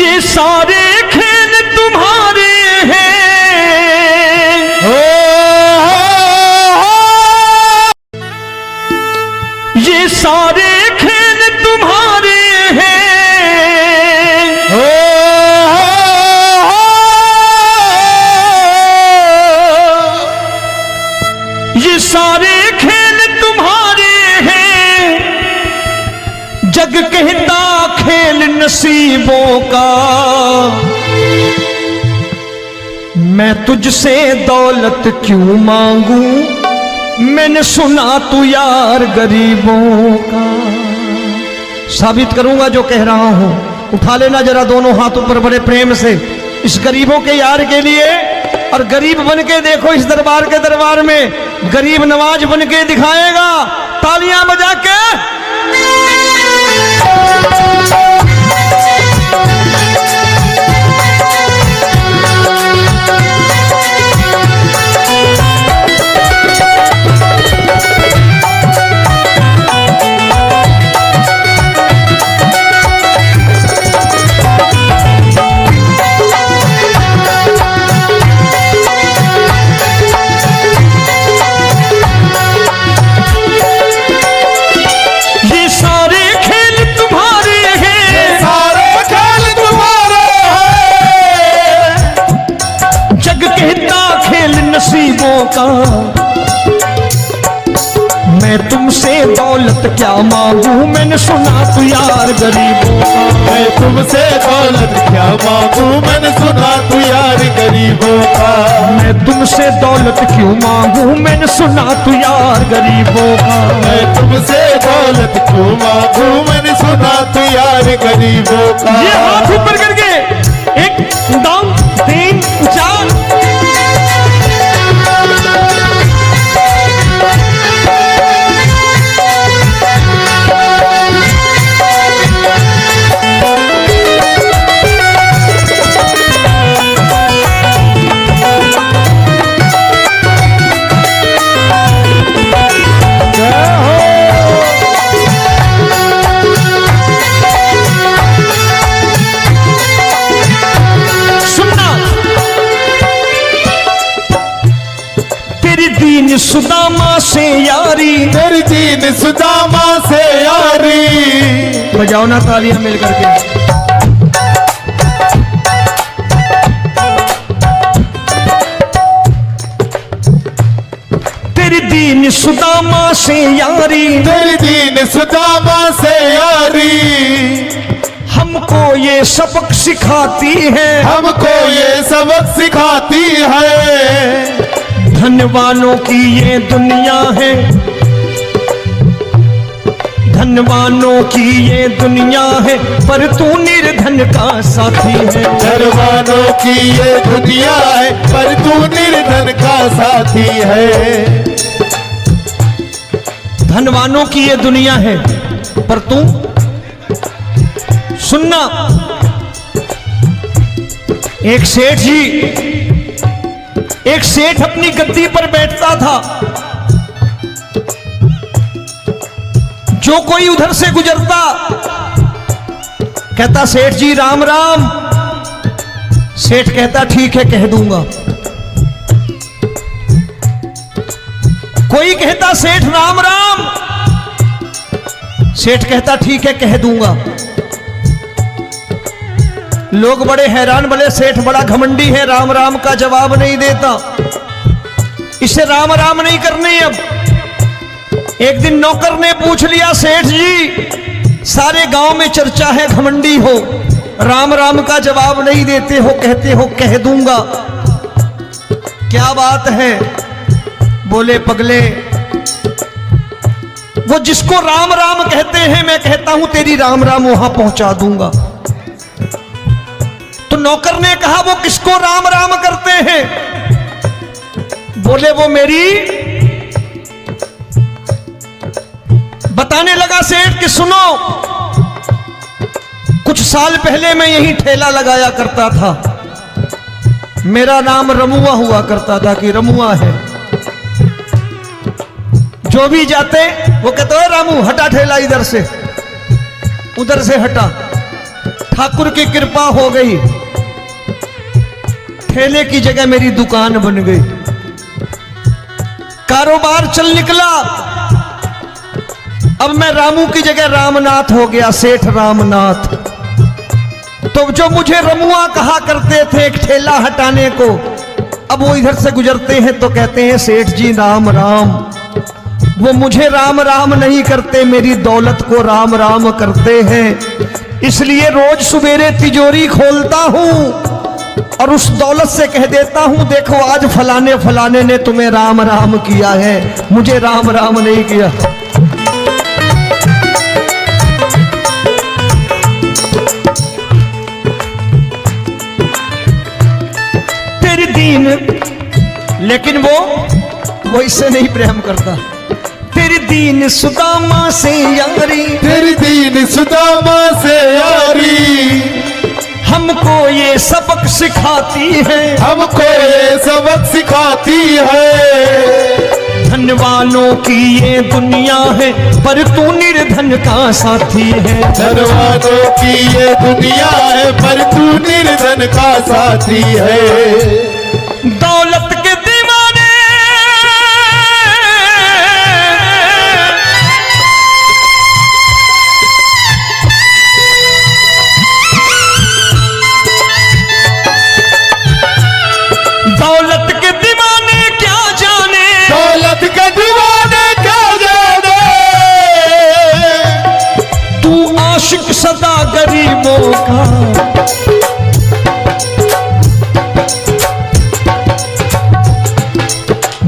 ये सारे खेल तुम्हारे हैं, ये सारे खेल तुम्हारे हैं, ये सारे खेल तुम्हारे हैं। जग कहता खेल नसीबों का, मैं तुझसे दौलत क्यों मांगू, मैंने सुना तू यार गरीबों का। साबित करूंगा जो कह रहा हूं। उठा लेना जरा दोनों हाथों पर बड़े प्रेम से इस गरीबों के यार के लिए, और गरीब बन के देखो इस दरबार के दरबार में गरीब नवाज बन के दिखाएगा, तालियां बजा के। नसीबों का, मैं तुमसे दौलत क्या मांगू, मैंने सुना तू यार गरीबों का। मैं तुमसे दौलत क्या मांगू, मैंने सुना तू यार गरीबों का। मैं तुमसे दौलत क्यों मांगू, मैंने सुना तू यार गरीबों का। मैं तुमसे दौलत क्यों मांगू, मैंने सुना तू यार गरीबों का। ये हाथ ऊपर करके 1 2 3 4। दीन सुदामा से यारी, तेरी दीन सुदामा से यारी। बजाओ ना तालियां मिल करके। तेरी दीन सुदामा से यारी, तेरी दीन सुदामा से यारी। हमको ये सबक सिखाती है, हमको ये सबक सिखाती है। धनवानों की ये दुनिया है, धनवानों की ये दुनिया है, पर तू निर्धन का साथी है। धनवानों की ये दुनिया है, पर तू निर्धन का साथी है। धनवानों की ये दुनिया है, पर तू सुनना। एक सेठ अपनी गद्दी पर बैठता था। जो कोई उधर से गुजरता कहता सेठ जी राम राम। सेठ कहता ठीक है कह दूंगा। कोई कहता सेठ राम राम। सेठ कहता ठीक है कह दूंगा। लोग बड़े हैरान, बोले सेठ बड़ा घमंडी है, राम राम का जवाब नहीं देता, इसे राम राम नहीं करनी। अब एक दिन नौकर ने पूछ लिया सेठ जी सारे गांव में चर्चा है घमंडी हो, राम राम का जवाब नहीं देते हो, कहते हो कह दूंगा, क्या बात है? बोले पगले वो जिसको राम राम कहते हैं मैं कहता हूं तेरी राम राम वहां पहुंचा दूंगा। तो नौकर ने कहा वो किसको राम राम करते हैं? बोले वो मेरी। बताने लगा सेठ कि सुनो, कुछ साल पहले मैं यही ठेला लगाया करता था, मेरा नाम रमुआ हुआ करता था कि रमुआ है। जो भी जाते वो कहते हो रामू हटा ठेला इधर से, उधर से हटा। ठाकुर की कृपा हो गई, ठेले की जगह मेरी दुकान बन गई, कारोबार चल निकला। अब मैं रामू की जगह रामनाथ हो गया, सेठ रामनाथ। तो जो मुझे रमुआ कहा करते थे एक ठेला हटाने को, अब वो इधर से गुजरते हैं तो कहते हैं सेठ जी राम राम। वो मुझे राम राम नहीं करते, मेरी दौलत को राम राम करते हैं। इसलिए रोज सवेरे तिजोरी खोलता हूं और उस दौलत से कह देता हूं, देखो आज फलाने फलाने ने तुम्हें राम राम किया है, मुझे राम राम नहीं किया। तेरी दीन, लेकिन वो इससे नहीं प्रेम करता। तेरी दीन सुदामा से यारी, तेरी दीन सुदामा से यारी, हमको ये सबक सिखाती है, हमको ये सबक सिखाती है। धन वालों की ये दुनिया है, पर तू निर्धन का साथी है। धन वालों की ये दुनिया है, पर तू निर्धन का साथी है। दौलत के दीवाने दौलत के दीवाने क्या जाने, दौलत के दीवाने क्या जाने, तू आशिक सदा गरीबों का।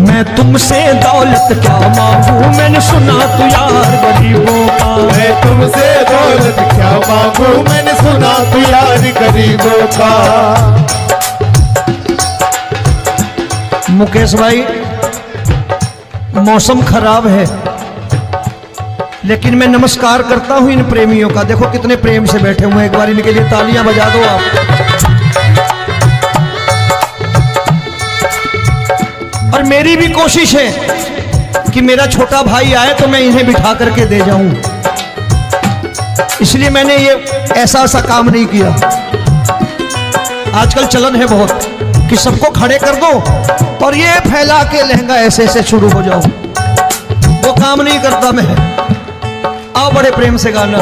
मैं तुमसे दौलत क्या मांगू, मैंने सुना तू यार गरीबों का। मैं तुमसे दौलत क्या मांगू, मैंने सुना तू यार गरीबों का। मुकेश भाई, मौसम खराब है, लेकिन मैं नमस्कार करता हूं इन प्रेमियों का। देखो कितने प्रेम से बैठे हुए हैं, एक बार इनके लिए तालियां बजा दो आप। और मेरी भी कोशिश है कि मेरा छोटा भाई आए तो मैं इन्हें बिठा करके दे जाऊं, इसलिए मैंने ये ऐसा काम नहीं किया। आजकल चलन है बहुत कि सबको खड़े कर दो और ये फैला के लहंगा ऐसे ऐसे शुरू हो जाओ, वो काम नहीं करता मैं। आओ बड़े प्रेम से गाना।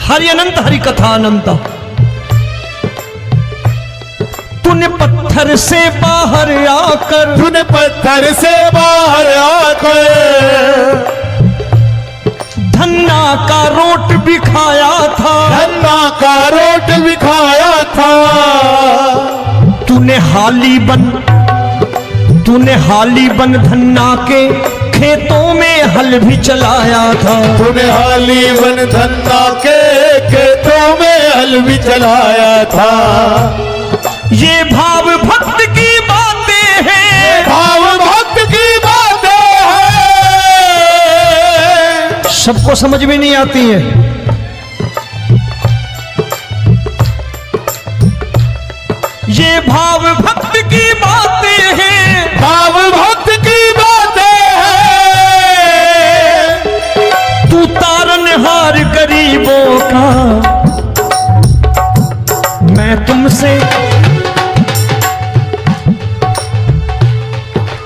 हरि अनंत हरि कथा अनंत। तूने पत्थर से बाहर आकर, तूने पत्थर से बाहर आकर धन्ना का रोट भी खाया था, धन्ना का रोट भी खाया था। तूने हाली बन धन्ना के खेतों में हल भी चलाया था। तूने हाली बन धन्ना के खेतों में हल भी चलाया था। ये भाव भक्त की बातें हैं, भाव भक्त की बातें हैं, सबको समझ में नहीं आती है। ये भाव भक्त की बातें हैं, भाव भक्त की बातें हैं। तू तारनहार गरीबों का, मैं तुमसे।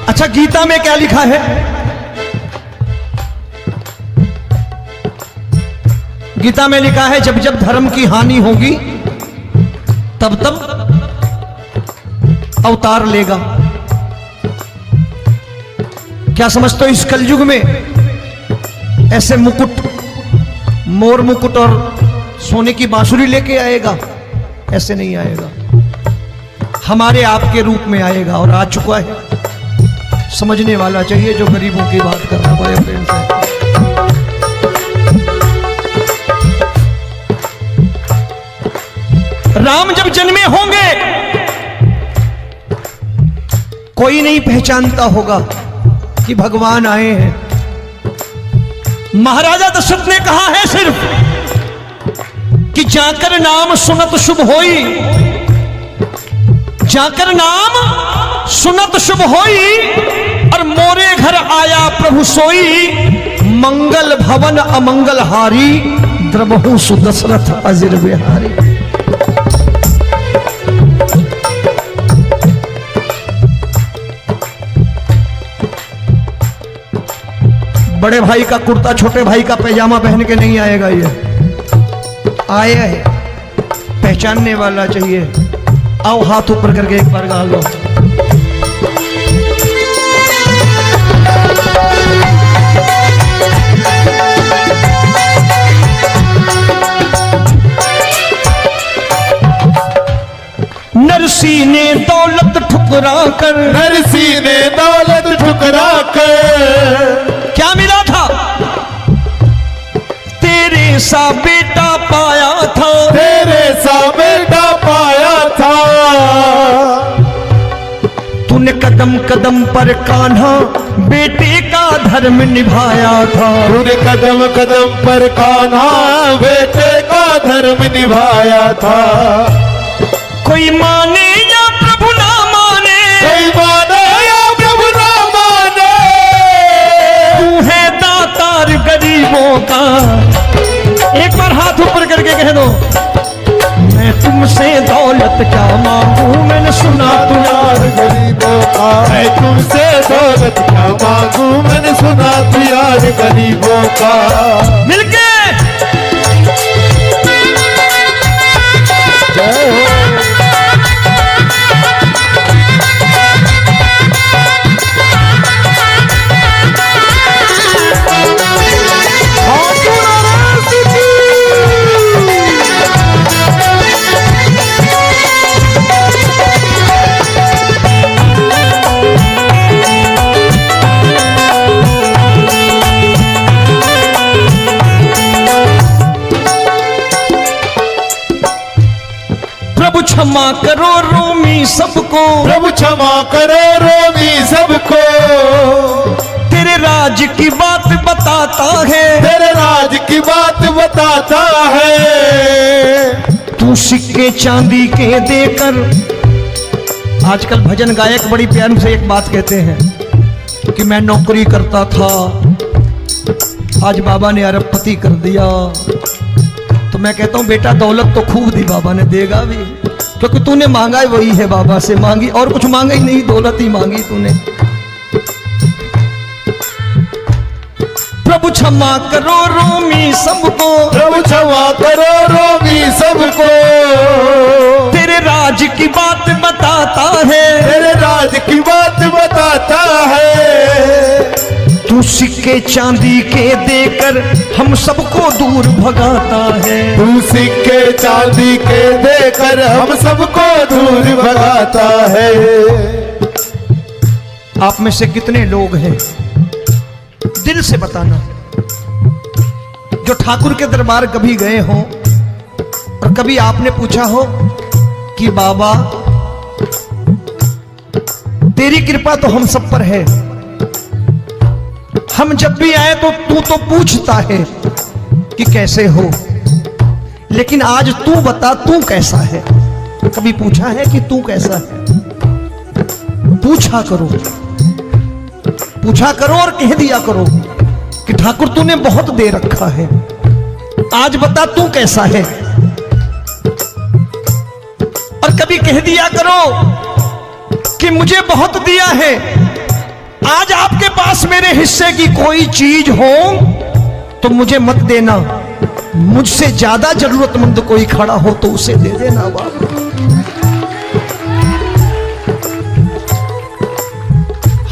अच्छा, गीता में क्या लिखा है? गीता में लिखा है जब जब धर्म की हानि होगी तब तब अवतार लेगा। क्या समझते हो, इस कलयुग में ऐसे मुकुट, मोर मुकुट और सोने की बांसुरी लेके आएगा? ऐसे नहीं आएगा, हमारे आपके रूप में आएगा और आ चुका है। समझने वाला चाहिए जो गरीबों की बात कर रहा है बड़े प्रेम से। राम जब जन्मे होंगे कोई नहीं पहचानता होगा कि भगवान आए हैं। महाराजा दशरथ ने कहा है सिर्फ कि जाकर नाम सुनत शुभ होई, जाकर नाम सुनत शुभ होई, और मोरे घर आया प्रभु सोई, मंगल भवन अमंगल हारी, द्रबहु सुदशरथ अजिर बिहारी। बड़े भाई का कुर्ता छोटे भाई का पैजामा पहन के नहीं आएगा, ये आया है पहचानने वाला चाहिए। आओ हाथ ऊपर करके एक बार गा लो। नरसी ने दौलत ठुकरा कर, नरसी ने दौलत ठुकरा कर, क्या मिला था? तेरे सा बेटा पाया था, तेरे सा बेटा पाया था। तूने कदम कदम पर कान्हा बेटे का धर्म निभाया था, तूने कदम कदम पर कान्हा बेटे का धर्म निभाया था। कोई माने या प्रभु ना माने, कोई माने या प्रभु ना माने, तू है दातार गरीबों का। एक बार हाथ ऊपर करके कह दो, मैं तुमसे दौलत क्या मांगू, मैंने सुना तू यार गरीबों का। मैं तुमसे दौलत क्या मांगू, मैंने सुना तू यार गरीबों का। मिलके जय हो। प्रभु क्षमा करो रोमी सबको, प्रभु क्षमा करो रोमी सबको। तेरे राज की बात बताता है, तेरे राज की बात बताता है। तू सिक्के चांदी के देकर। आजकल भजन गायक बड़ी प्यार से एक बात कहते हैं कि मैं नौकरी करता था, आज बाबा ने अरबपति कर दिया। तो मैं कहता हूं बेटा दौलत तो खूब दी बाबा ने, देगा भी, क्योंकि तूने मांगा ही वही है बाबा से, मांगी और कुछ मांगा ही नहीं, दौलत ही मांगी तूने। प्रभु क्षमा करो रोमी सबको, प्रभु क्षमा करो रोमी सबको। तेरे राज की बात बताता है, तेरे राज की बात बताता है। तू सिक्के चांदी के देकर हम सबको दूर भगाता है। तू सिक्के चांदी के देकर हम सबको दूर भगाता है। आप में से कितने लोग हैं, दिल से बताना, जो ठाकुर के दरबार कभी गए हो और कभी आपने पूछा हो कि बाबा तेरी कृपा तो हम सब पर है, हम जब भी आए तो तू तो पूछता है कि कैसे हो, लेकिन आज तू बता तू कैसा है। कभी पूछा है कि तू कैसा है? पूछा करो, पूछा करो और कह दिया करो कि ठाकुर तूने बहुत दे रखा है, आज बता तू कैसा है। और कभी कह दिया करो कि मुझे बहुत दिया है, आज आपके पास मेरे हिस्से की कोई चीज हो तो मुझे मत देना, मुझसे ज्यादा जरूरतमंद कोई खड़ा हो तो उसे दे देना बाबा।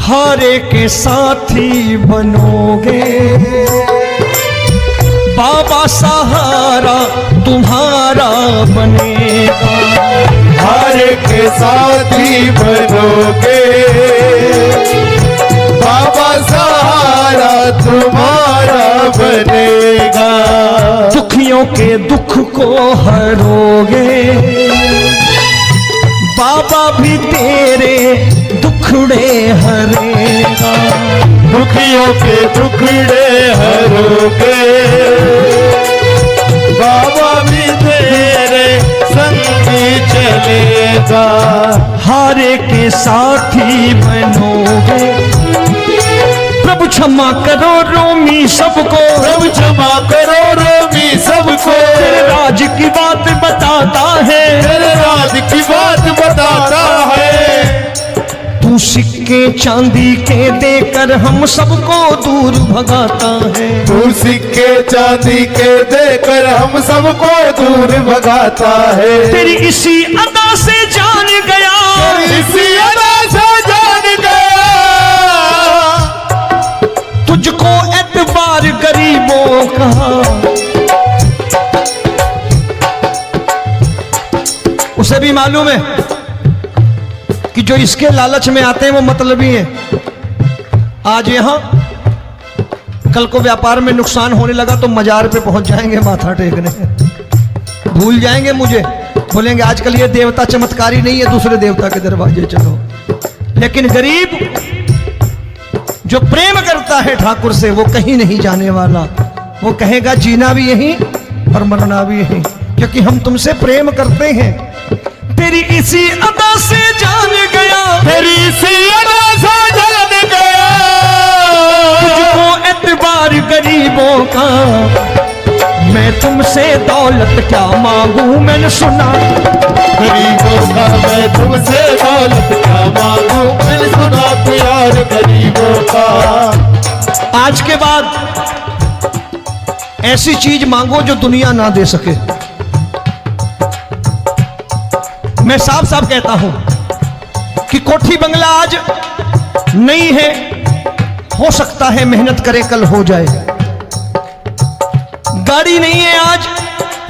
हारे के साथी बनोगे बाबा, सहारा तुम्हारा बनेगा। हारे के साथी बनोगे बाबा, सहारा तुम्हारा बनेगा। दुखियों दुखियों के दुख को हरोगे, बाबा भी तेरे दुखड़े हरेगा। दुखियों के दुखड़े हरोगे, बाबा भी तेरे संगी चलेगा। हारे के साथी बनोगे, प्रभु क्षमा करो रोमी सबको, प्रभु क्षमा करो रोमी सबको। तेरे राज की बात बताता है, तेरे राज की बात बताता है। तू सिक्के चांदी के देकर हम सबको दूर भगाता है। तू सिक्के चांदी के देकर हम सबको दूर भगाता है। तेरी इसी अदा से जान गया, इसी अदा से जान गया, तुझको एतबार गरीबों का। उसे भी मालूम है कि जो इसके लालच में आते हैं वो मतलबी हैं। आज यहां कल को व्यापार में नुकसान होने लगा तो मजार पे पहुंच जाएंगे माथा टेकने, भूल जाएंगे मुझे, बोलेंगे आजकल ये देवता चमत्कारी नहीं है, दूसरे देवता के दरवाजे चलो। लेकिन गरीब जो प्रेम करता है ठाकुर से वो कहीं नहीं जाने वाला, वो कहेगा जीना भी यहीं और मरना भी यहीं, क्योंकि हम तुमसे प्रेम करते हैं। तेरी इसी अदा से जान गया, तेरी इसी अदा से जान गया, तुझको एतबार गरीबों का। मैं तुमसे दौलत क्या मांगू, मैंने सुना गरीबों का। मैं तुमसे दौलत क्या मांगू, मैंने सुना प्यार गरीबों का। आज के बाद ऐसी चीज मांगो जो दुनिया ना दे सके। मैं साफ साफ कहता हूं कि कोठी बंगला आज नहीं है, हो सकता है मेहनत करे कल हो जाए। गाड़ी नहीं है आज,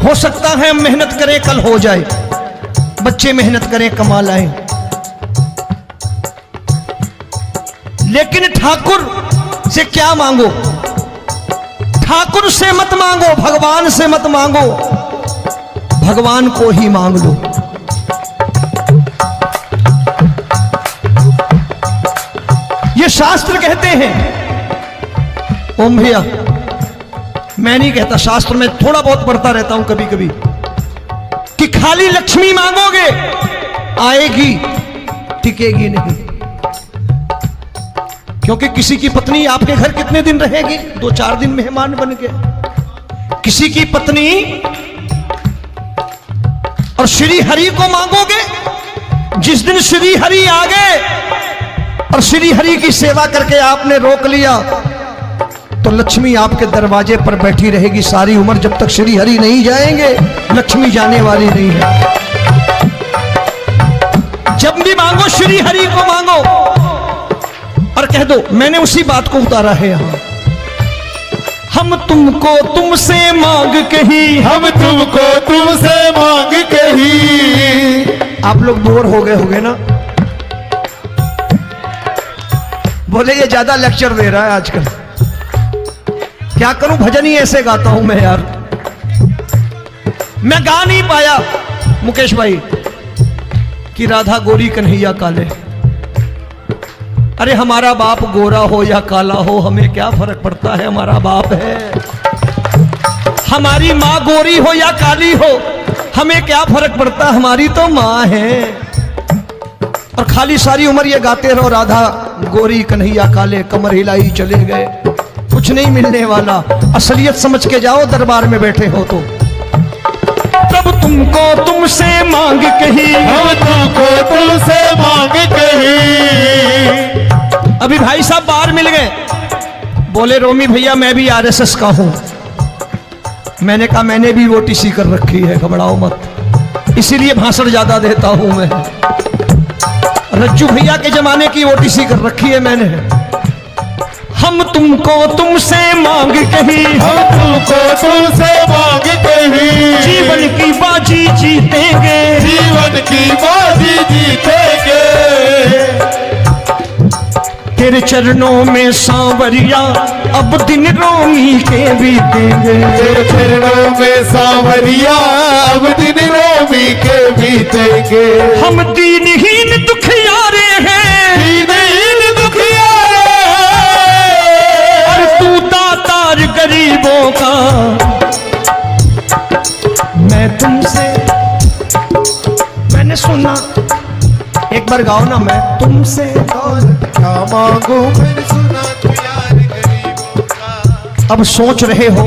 हो सकता है मेहनत करें कल हो जाए। बच्चे मेहनत करें कमा लाएं, लेकिन ठाकुर से क्या मांगो? ठाकुर से मत मांगो, भगवान से मत मांगो, भगवान को ही मांग लो। ये शास्त्र कहते हैं, ओम भैया मैं नहीं कहता, शास्त्र में थोड़ा बहुत पढ़ता रहता हूं कभी कभी, कि खाली लक्ष्मी मांगोगे आएगी, टिकेगी नहीं। क्योंकि किसी की पत्नी आपके घर कितने दिन रहेगी? 2-4 दिन मेहमान बन के। किसी की पत्नी और श्री हरि को मांगोगे, जिस दिन श्री हरि आ गए और श्री हरि की सेवा करके आपने रोक लिया तो लक्ष्मी आपके दरवाजे पर बैठी रहेगी सारी उम्र। जब तक श्री हरि नहीं जाएंगे लक्ष्मी जाने वाली नहीं है। जब भी मांगो श्री हरि को मांगो और कह दो मैंने उसी बात को उतारा है यहां। हम तुमको तुमसे मांग कही, हम तुमको तुमसे मांग कही। आप लोग बोर हो गए होंगे ना, बोले ये ज्यादा लेक्चर दे रहा है आजकल। क्या करूं, भजन ही ऐसे गाता हूं मैं यार। मैं गा नहीं पाया मुकेश भाई कि राधा गोरी कन्हैया काले। अरे हमारा बाप गोरा हो या काला हो हमें क्या फर्क पड़ता है, हमारा बाप है। हमारी माँ गोरी हो या काली हो हमें क्या फर्क पड़ता, हमारी तो माँ है। और खाली सारी उम्र ये गाते रहो राधा गोरी कन्हैया काले, कमर हिलाई चले गए, कुछ नहीं मिलने वाला। असलियत समझ के जाओ दरबार में बैठे हो तो। तब तुमको तुमसे मांग कही, हम तुमको तुमसे मांग कही। अभी भाई साहब बाहर मिल गए, बोले रोमी भैया मैं भी आरएसएस का हूं। मैंने कहा मैंने भी ओटीसी कर रखी है, घबराओ मत, इसीलिए भाषण ज्यादा देता हूं मैं। रज्जू भैया के जमाने की ओटीसी कर रखी है मैंने। हम तुमको तुमसे मांग कही, हम तुमको तुमसे मांग कही। जीवन की बाजी जीतेंगे, जीवन की बाजी जीतेंगे। तेरे तेरे चरणों में सांवरिया अब दिन रोमी के बीतेंगे। तेरे चरणों में सांवरिया अब दिन रोमी के बीतेंगे। हम दीनहीन दुखियारे हैं, दीनहीन दुखियारे हैं, और तू दातार गरीबों का। मैं तुमसे, मैंने सुना, एक बार गाओ ना, मैं तुमसे दौलत क्या मांगू मैंने सुना तू यार गरीबों का। अब सोच रहे हो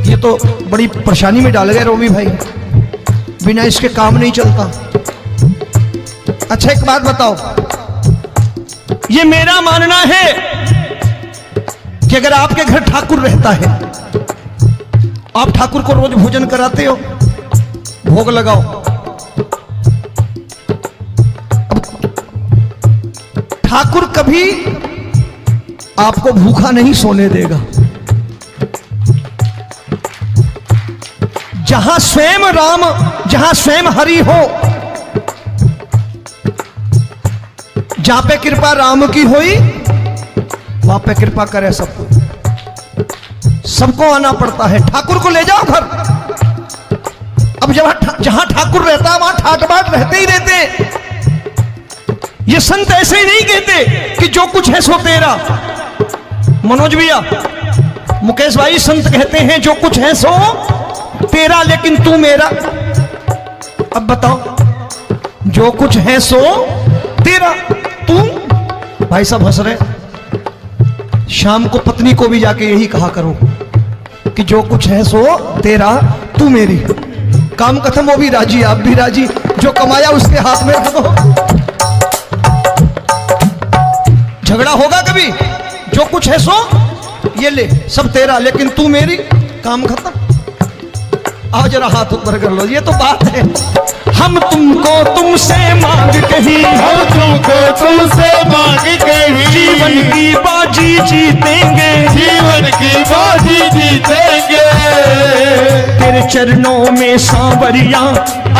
ये तो बड़ी परेशानी में डाल गए रोमी भाई, बिना इसके काम नहीं चलता। अच्छा एक बात बताओ, ये मेरा मानना है कि अगर आपके घर ठाकुर रहता है, आप ठाकुर को रोज भोजन कराते हो, भोग लगाओ, अब ठाकुर कभी आपको भूखा नहीं सोने देगा। जहां स्वयं राम, जहां स्वयं हरि हो, जहां पे कृपा राम की हुई वहां पे कृपा करे सबको, सबको आना पड़ता है। ठाकुर को ले जाओ घर। अब जहां ठाकुर रहता है वहां ठाट बाट रहते ही रहते हैं। ये संत ऐसे ही नहीं कहते कि जो कुछ है सो तेरा। मनोज भैया, मुकेश भाई, संत कहते हैं जो कुछ है सो तेरा लेकिन तू मेरा। अब बताओ, जो कुछ है सो तेरा, तू। भाई साहब हंस रहे। शाम को पत्नी को भी जाके यही कहा करो कि जो कुछ है सो तेरा, तू मेरी। काम खत्म, वो भी राजी, आप भी राजी। जो कमाया उसके हाथ में रख दो। झगड़ा होगा कभी? जो कुछ है सो ये ले, सब तेरा लेकिन तू मेरी। काम खत्म। आओ जरा हाथ ऊपर कर लो, ये तो बात है। हम तुमको तुमसे मांग कहीं, हम तुमको तुमसे मांग कहीं, जीवन की बाजी जीतेंगे, जीवन की बाजी जीतेंगे। तेरे चरणों में सांवरिया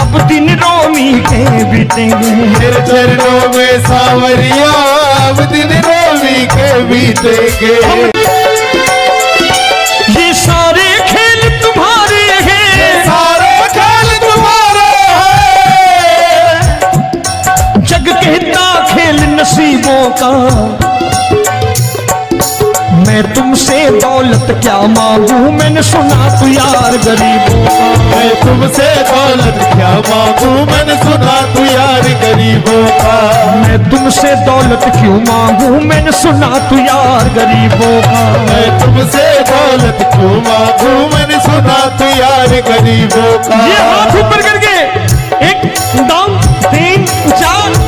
अब दिन रोमी के बीतेंगे। तेरे चरणों में सांवरिया अब दिन रोमी के बीतेंगे। ये सारे खेल तुम्हारे हैं, सारे खेल तुम्हारे हैं, जग कहता खेल नसीबों का। मैं तुमसे दौलत क्या मांगू, मैंने सुना तू यार गरीबों का। मैं तुमसे दौलत क्या मांगू, मैंने सुना तू यार गरीबों का। मैं तुमसे दौलत क्यों मांगू, मैंने सुना तू यार गरीबों का। मैं तुमसे दौलत क्यों मांगू, मैंने सुना तू यार गरीबों का। ये हाथ ऊपर करके, एक, दो, तीन, चार।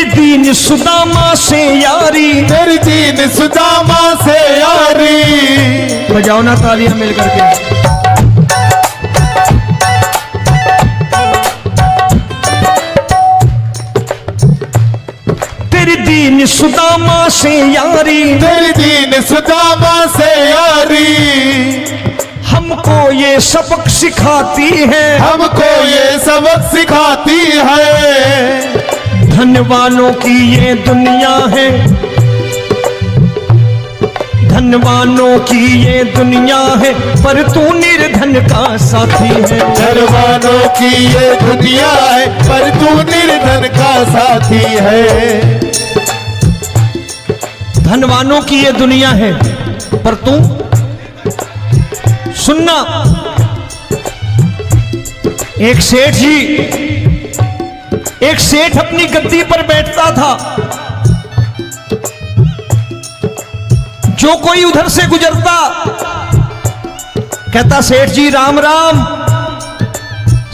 दीन सुदामा से यारी, तेरी दीन सुदामा से यारी। बजाओ ना तालियां मिल करके। तेरी दीन सुदामा से यारी, तेरी दीन सुदामा से यारी। हमको ये सबक सिखाती है, हमको ये सबक सिखाती है। धन वालों की ये दुनिया है, धन वालों की ये दुनिया है, पर तू निर्धन का साथी है। धन वालों की ये दुनिया है, पर तू निर्धन का साथी है। धनवानों की ये दुनिया है, पर तू सुनना। एक सेठ जी, एक सेठ अपनी गद्दी पर बैठता था। जो कोई उधर से गुजरता कहता सेठ जी राम राम।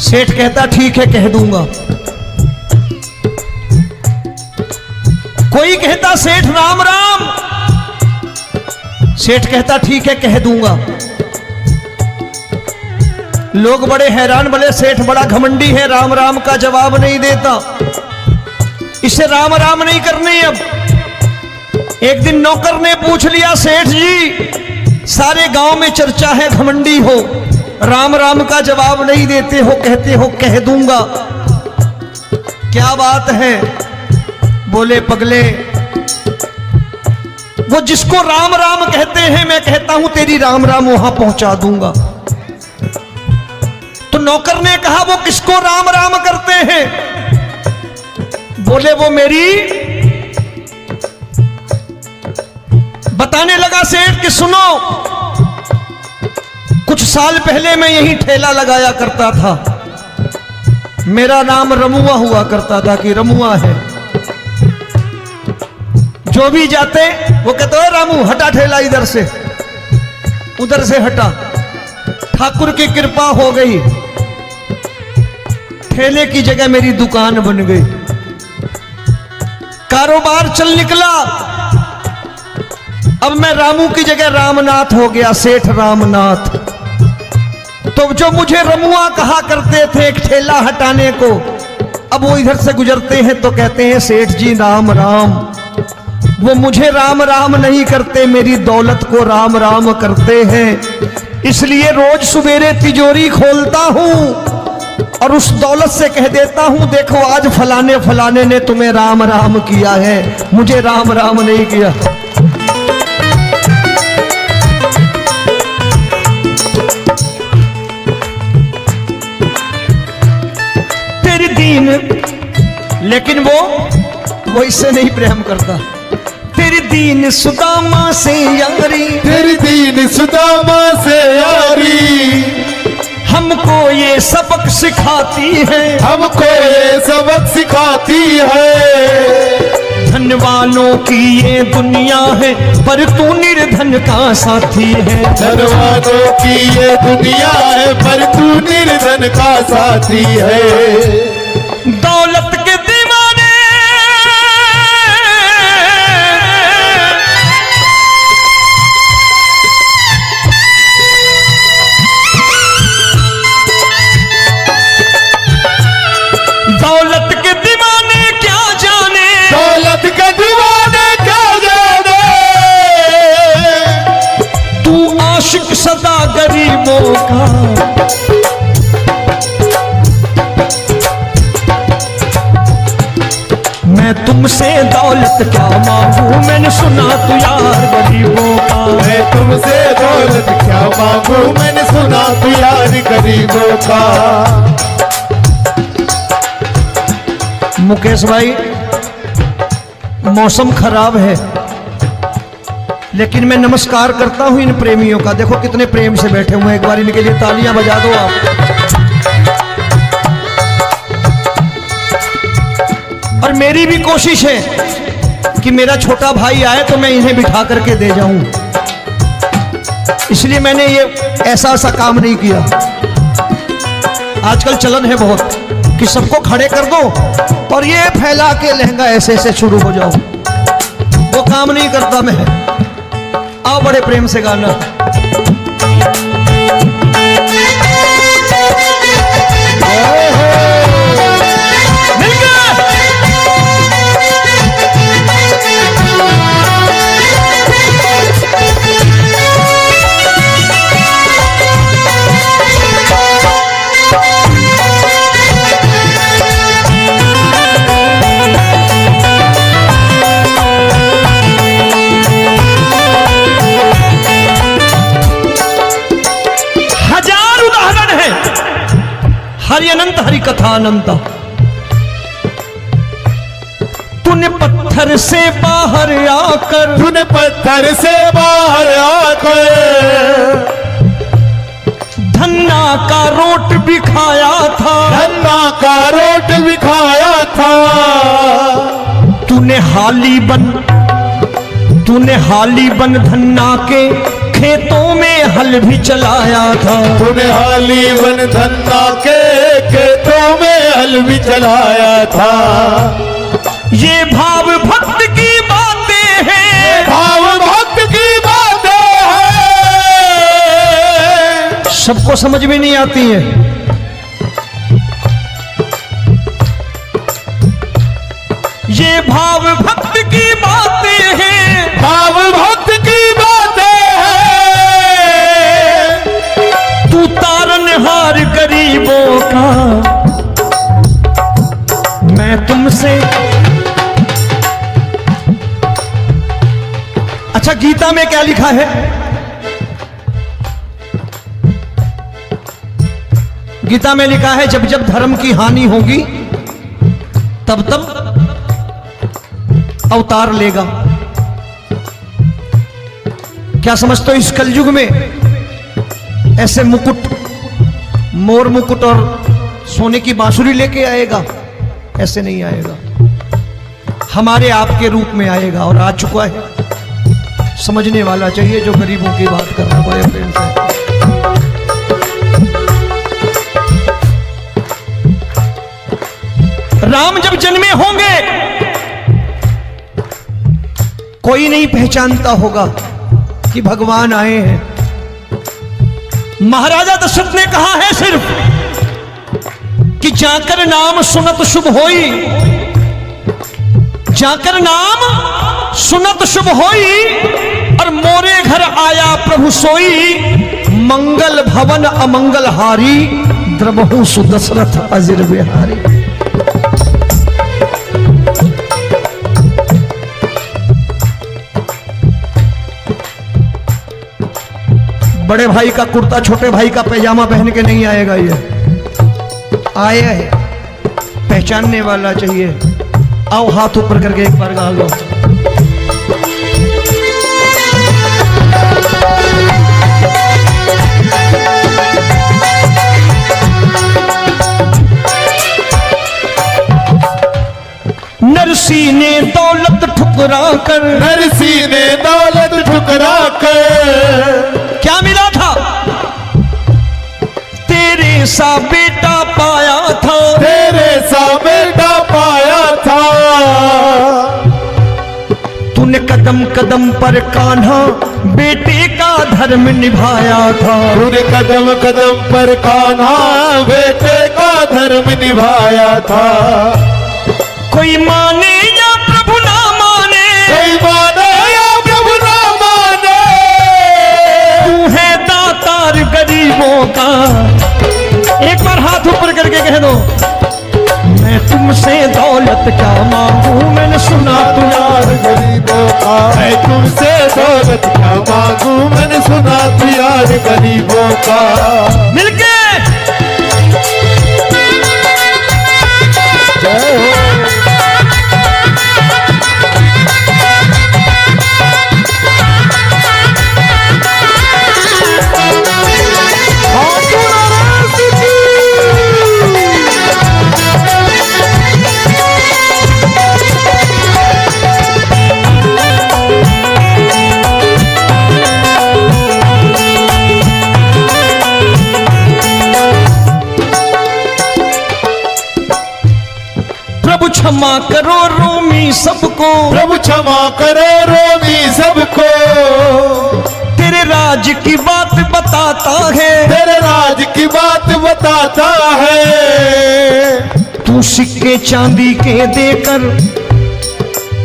सेठ कहता ठीक है कह दूंगा। कोई कहता सेठ राम राम, सेठ कहता ठीक है कह दूंगा। लोग बड़े हैरान, बोले सेठ बड़ा घमंडी है, राम राम का जवाब नहीं देता, इसे राम राम नहीं करने। अब एक दिन नौकर ने पूछ लिया, सेठ जी सारे गांव में चर्चा है घमंडी हो, राम राम का जवाब नहीं देते हो, कहते हो कह दूंगा, क्या बात है? बोले पगले, वो जिसको राम राम कहते हैं मैं कहता हूं तेरी राम राम वहां पहुंचा दूंगा। तो नौकर ने कहा वो किसको राम राम करते हैं? बोले वो मेरी, बताने लगा सेठ कि सुनो, कुछ साल पहले मैं यही ठेला लगाया करता था, मेरा नाम रमुआ हुआ करता था कि रमुआ है। जो भी जाते वो कहते हो रामू हटा ठेला इधर से, उधर से हटा। ठाकुर की कृपा हो गई, ठेले की जगह मेरी दुकान बन गई, कारोबार चल निकला। अब मैं रामू की जगह रामनाथ हो गया, सेठ रामनाथ। तो जो मुझे रमुआ कहा करते थे एक ठेला हटाने को, अब वो इधर से गुजरते हैं तो कहते हैं सेठ जी राम राम। वो मुझे राम राम नहीं करते, मेरी दौलत को राम राम करते हैं। इसलिए रोज सवेरे तिजोरी खोलता हूं और उस दौलत से कह देता हूं देखो आज फलाने फलाने ने तुम्हें राम राम किया है, मुझे राम राम नहीं किया। तेरी दीन, लेकिन वो इससे नहीं प्रेम करता। तेरी दीन सुदामा से यारी, तेरी दीन सुदामा से यारी, हमको ये सबक सिखाती है, हमको ये सबक सिखाती है। धन वालों की ये दुनिया है पर तू निर्धन का साथी है। धन वालों की ये दुनिया है पर तू निर्धन का साथी है। दौलत के दीवाने दौलत के दीवाने क्या जाने, दौलत के दीवाने क्या जाने, तू आशिक सदा गरीबों का। मैं तुमसे दौलत क्या मांगू, मैंने सुना तू यार गरीबों का। मैं तुमसे दौलत क्या मांगू, मैंने सुना तू यार गरीबों का। मुकेश भाई मौसम खराब है, लेकिन मैं नमस्कार करता हूं इन प्रेमियों का। देखो कितने प्रेम से बैठे हुए हैं, एक बार इनके लिए तालियां बजा दो आप। और मेरी भी कोशिश है कि मेरा छोटा भाई आए तो मैं इन्हें बिठा करके दे जाऊं, इसलिए मैंने ये ऐसा काम नहीं किया। आजकल चलन है बहुत कि सबको खड़े कर दो और ये फैला के लहंगा ऐसे ऐसे शुरू हो जाओ, वो काम नहीं करता मैं। आओ बड़े प्रेम से गाना। हरि अनंत हरि कथा अनंत। तूने पत्थर से बाहर आकर, तूने पत्थर से बाहर आकर धन्ना का रोट भी खाया था, धन्ना का रोट भी खाया था। तूने हाली बन धन्ना के खेतों में हल भी चलाया था। तूने हाली बन धन्ना के खेतों में हल भी चलाया था। ये भाव भक्त की सबको समझ में नहीं आती है। ये भाव भक्त की बातें हैं, भाव भक्त की बातें हैं। तू तारनहार गरीबों का, मैं तुमसे। अच्छा, गीता में क्या लिखा है? गीता में लिखा है जब जब धर्म की हानि होगी तब तब अवतार लेगा। क्या समझते हो, इस कलयुग में ऐसे मुकुट, मोर मुकुट और सोने की बांसुरी लेके आएगा? ऐसे नहीं आएगा, हमारे आपके रूप में आएगा और आ चुका है। समझने वाला चाहिए जो गरीबों की बात कर रहा है बड़े प्रेम से। राम जब जन्मे होंगे कोई नहीं पहचानता होगा कि भगवान आए हैं। महाराजा दशरथ ने कहा है सिर्फ कि जाकर नाम सुनत शुभ होई, जाकर नाम सुनत शुभ होई, और मोरे घर आया प्रभु सोई, मंगल भवन अमंगल हारी, द्रबहु सुदशरथ अजिर बिहारी। बड़े भाई का कुर्ता छोटे भाई का पैजामा पहन के नहीं आएगा, ये आया है, पहचानने वाला चाहिए। आओ हाथ ऊपर करके एक बार गा लो। नरसी ने दौलत ठुकरा कर, नरसी ने दौलत ठुकरा कर, क्या मिला था? तेरे सा बेटा पाया था, तेरे सा बेटा पाया था। तूने कदम कदम पर कान्हा बेटे का धर्म निभाया था, तूने कदम कदम पर कान्हा बेटे का धर्म निभाया था। कोई माने या प्रभु ना माने, कोई माने या प्रभु ना माने, तू है दातार गरीबों का। एक बार हाथ ऊपर करके कह दो, मैं तुमसे दौलत क्या मांगू, मैंने सुना तू यार गरीबों का। मैं तुमसे दौलत क्या मांगू, मैंने सुना तू यार गरीबों का। मिलके जय हो। प्रभु क्षमा करो रोमी सबको, प्रभु क्षमा करो रोमी सबको। तेरे राज की बात बताता है, तेरे राज की बात बताता है। तू सिक्के चांदी के देकर।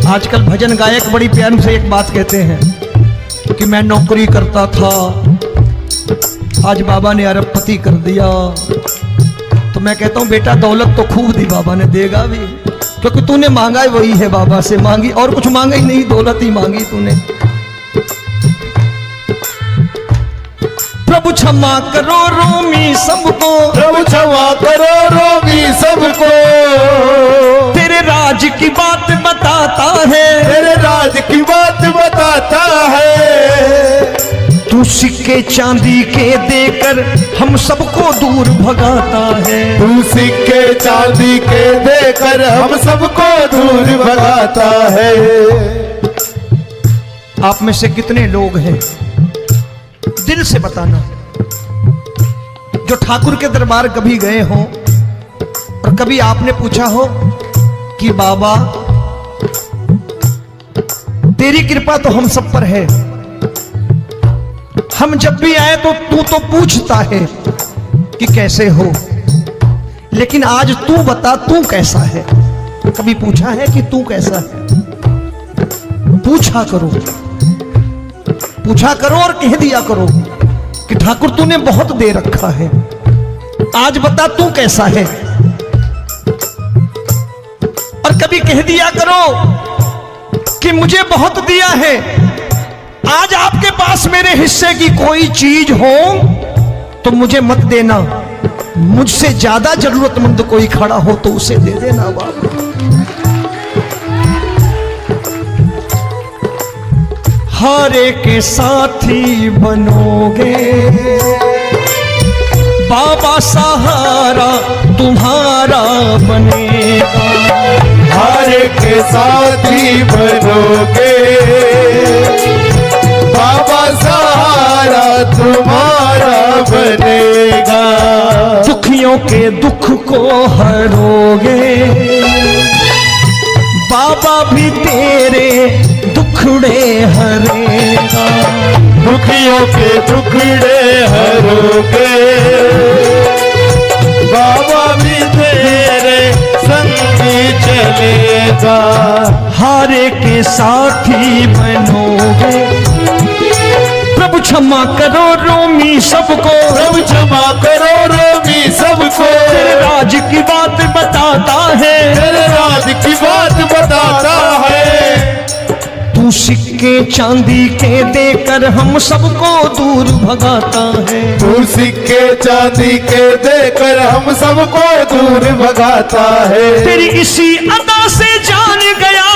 आजकल भजन गायक बड़ी प्यार से एक बात कहते हैं कि मैं नौकरी करता था, आज बाबा ने अरबपति कर दिया। तो मैं कहता हूं बेटा दौलत तो खूब दी बाबा ने, देगा भी, क्योंकि तूने मांगा ही वही है, बाबा से मांगी, और कुछ मांगा ही नहीं, दौलत ही मांगी तूने। प्रभु क्षमा करो रोमी सबको, प्रभु क्षमा करो रोमी सबको। तेरे राज की बात बताता है, तेरे राज की बात बताता है। तू सिक्के चांदी के देकर हम सबको दूर भगाता है। तू सिक्के चांदी के देकर हम सबको दूर भगाता है। आप में से कितने लोग हैं, दिल से बताना, जो ठाकुर के दरबार कभी गए हो और कभी आपने पूछा हो कि बाबा तेरी कृपा तो हम सब पर है, हम जब भी आए तो तू तो पूछता है कि कैसे हो, लेकिन आज तू बता तू कैसा है। कभी पूछा है कि तू कैसा है? पूछा करो और कह दिया करो कि ठाकुर तूने बहुत दे रखा है, आज बता तू कैसा है। और कभी कह दिया करो कि मुझे बहुत दिया है, आज आपके पास मेरे हिस्से की कोई चीज हो तो मुझे मत देना, मुझसे ज्यादा जरूरतमंद कोई खड़ा हो तो उसे दे देना बाबा। हारे के साथी बनोगे बाबा, सहारा तुम्हारा बनेगा। हारे के साथी बनोगे बाबा, सहारा तुम्हारा बनेगा। दुखियों के दुख को हरोगे बाबा, भी तेरे दुखड़े हरेगा। दुखियों के दुखड़े हरोगे बाबा, भी तेरे संगी चलेगा। हारे के साथी बनोगे, प्रभु क्षमा करो रोमी सबको, प्रभु क्षमा करो रोमी सबको। तेरे राज की बात बताता है, तेरे राज की बात बताता है। तू सिक्के चांदी के देकर हम सबको दूर भगाता है। तू सिक्के चांदी के देकर हम सबको दूर भगाता है। तेरी इसी अदा से जान गया,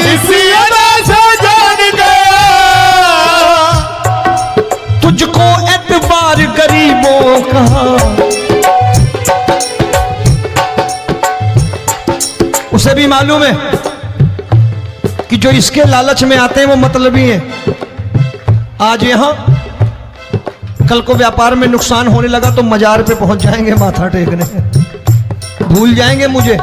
इसी अदा से जान गया, तुझको एतबार गरीबों का। उसे भी मालूम है कि जो इसके लालच में आते हैं वो मतलबी हैं। आज यहां कल को व्यापार में नुकसान होने लगा तो मजार पे पहुंच जाएंगे माथा टेकने, भूल जाएंगे मुझे,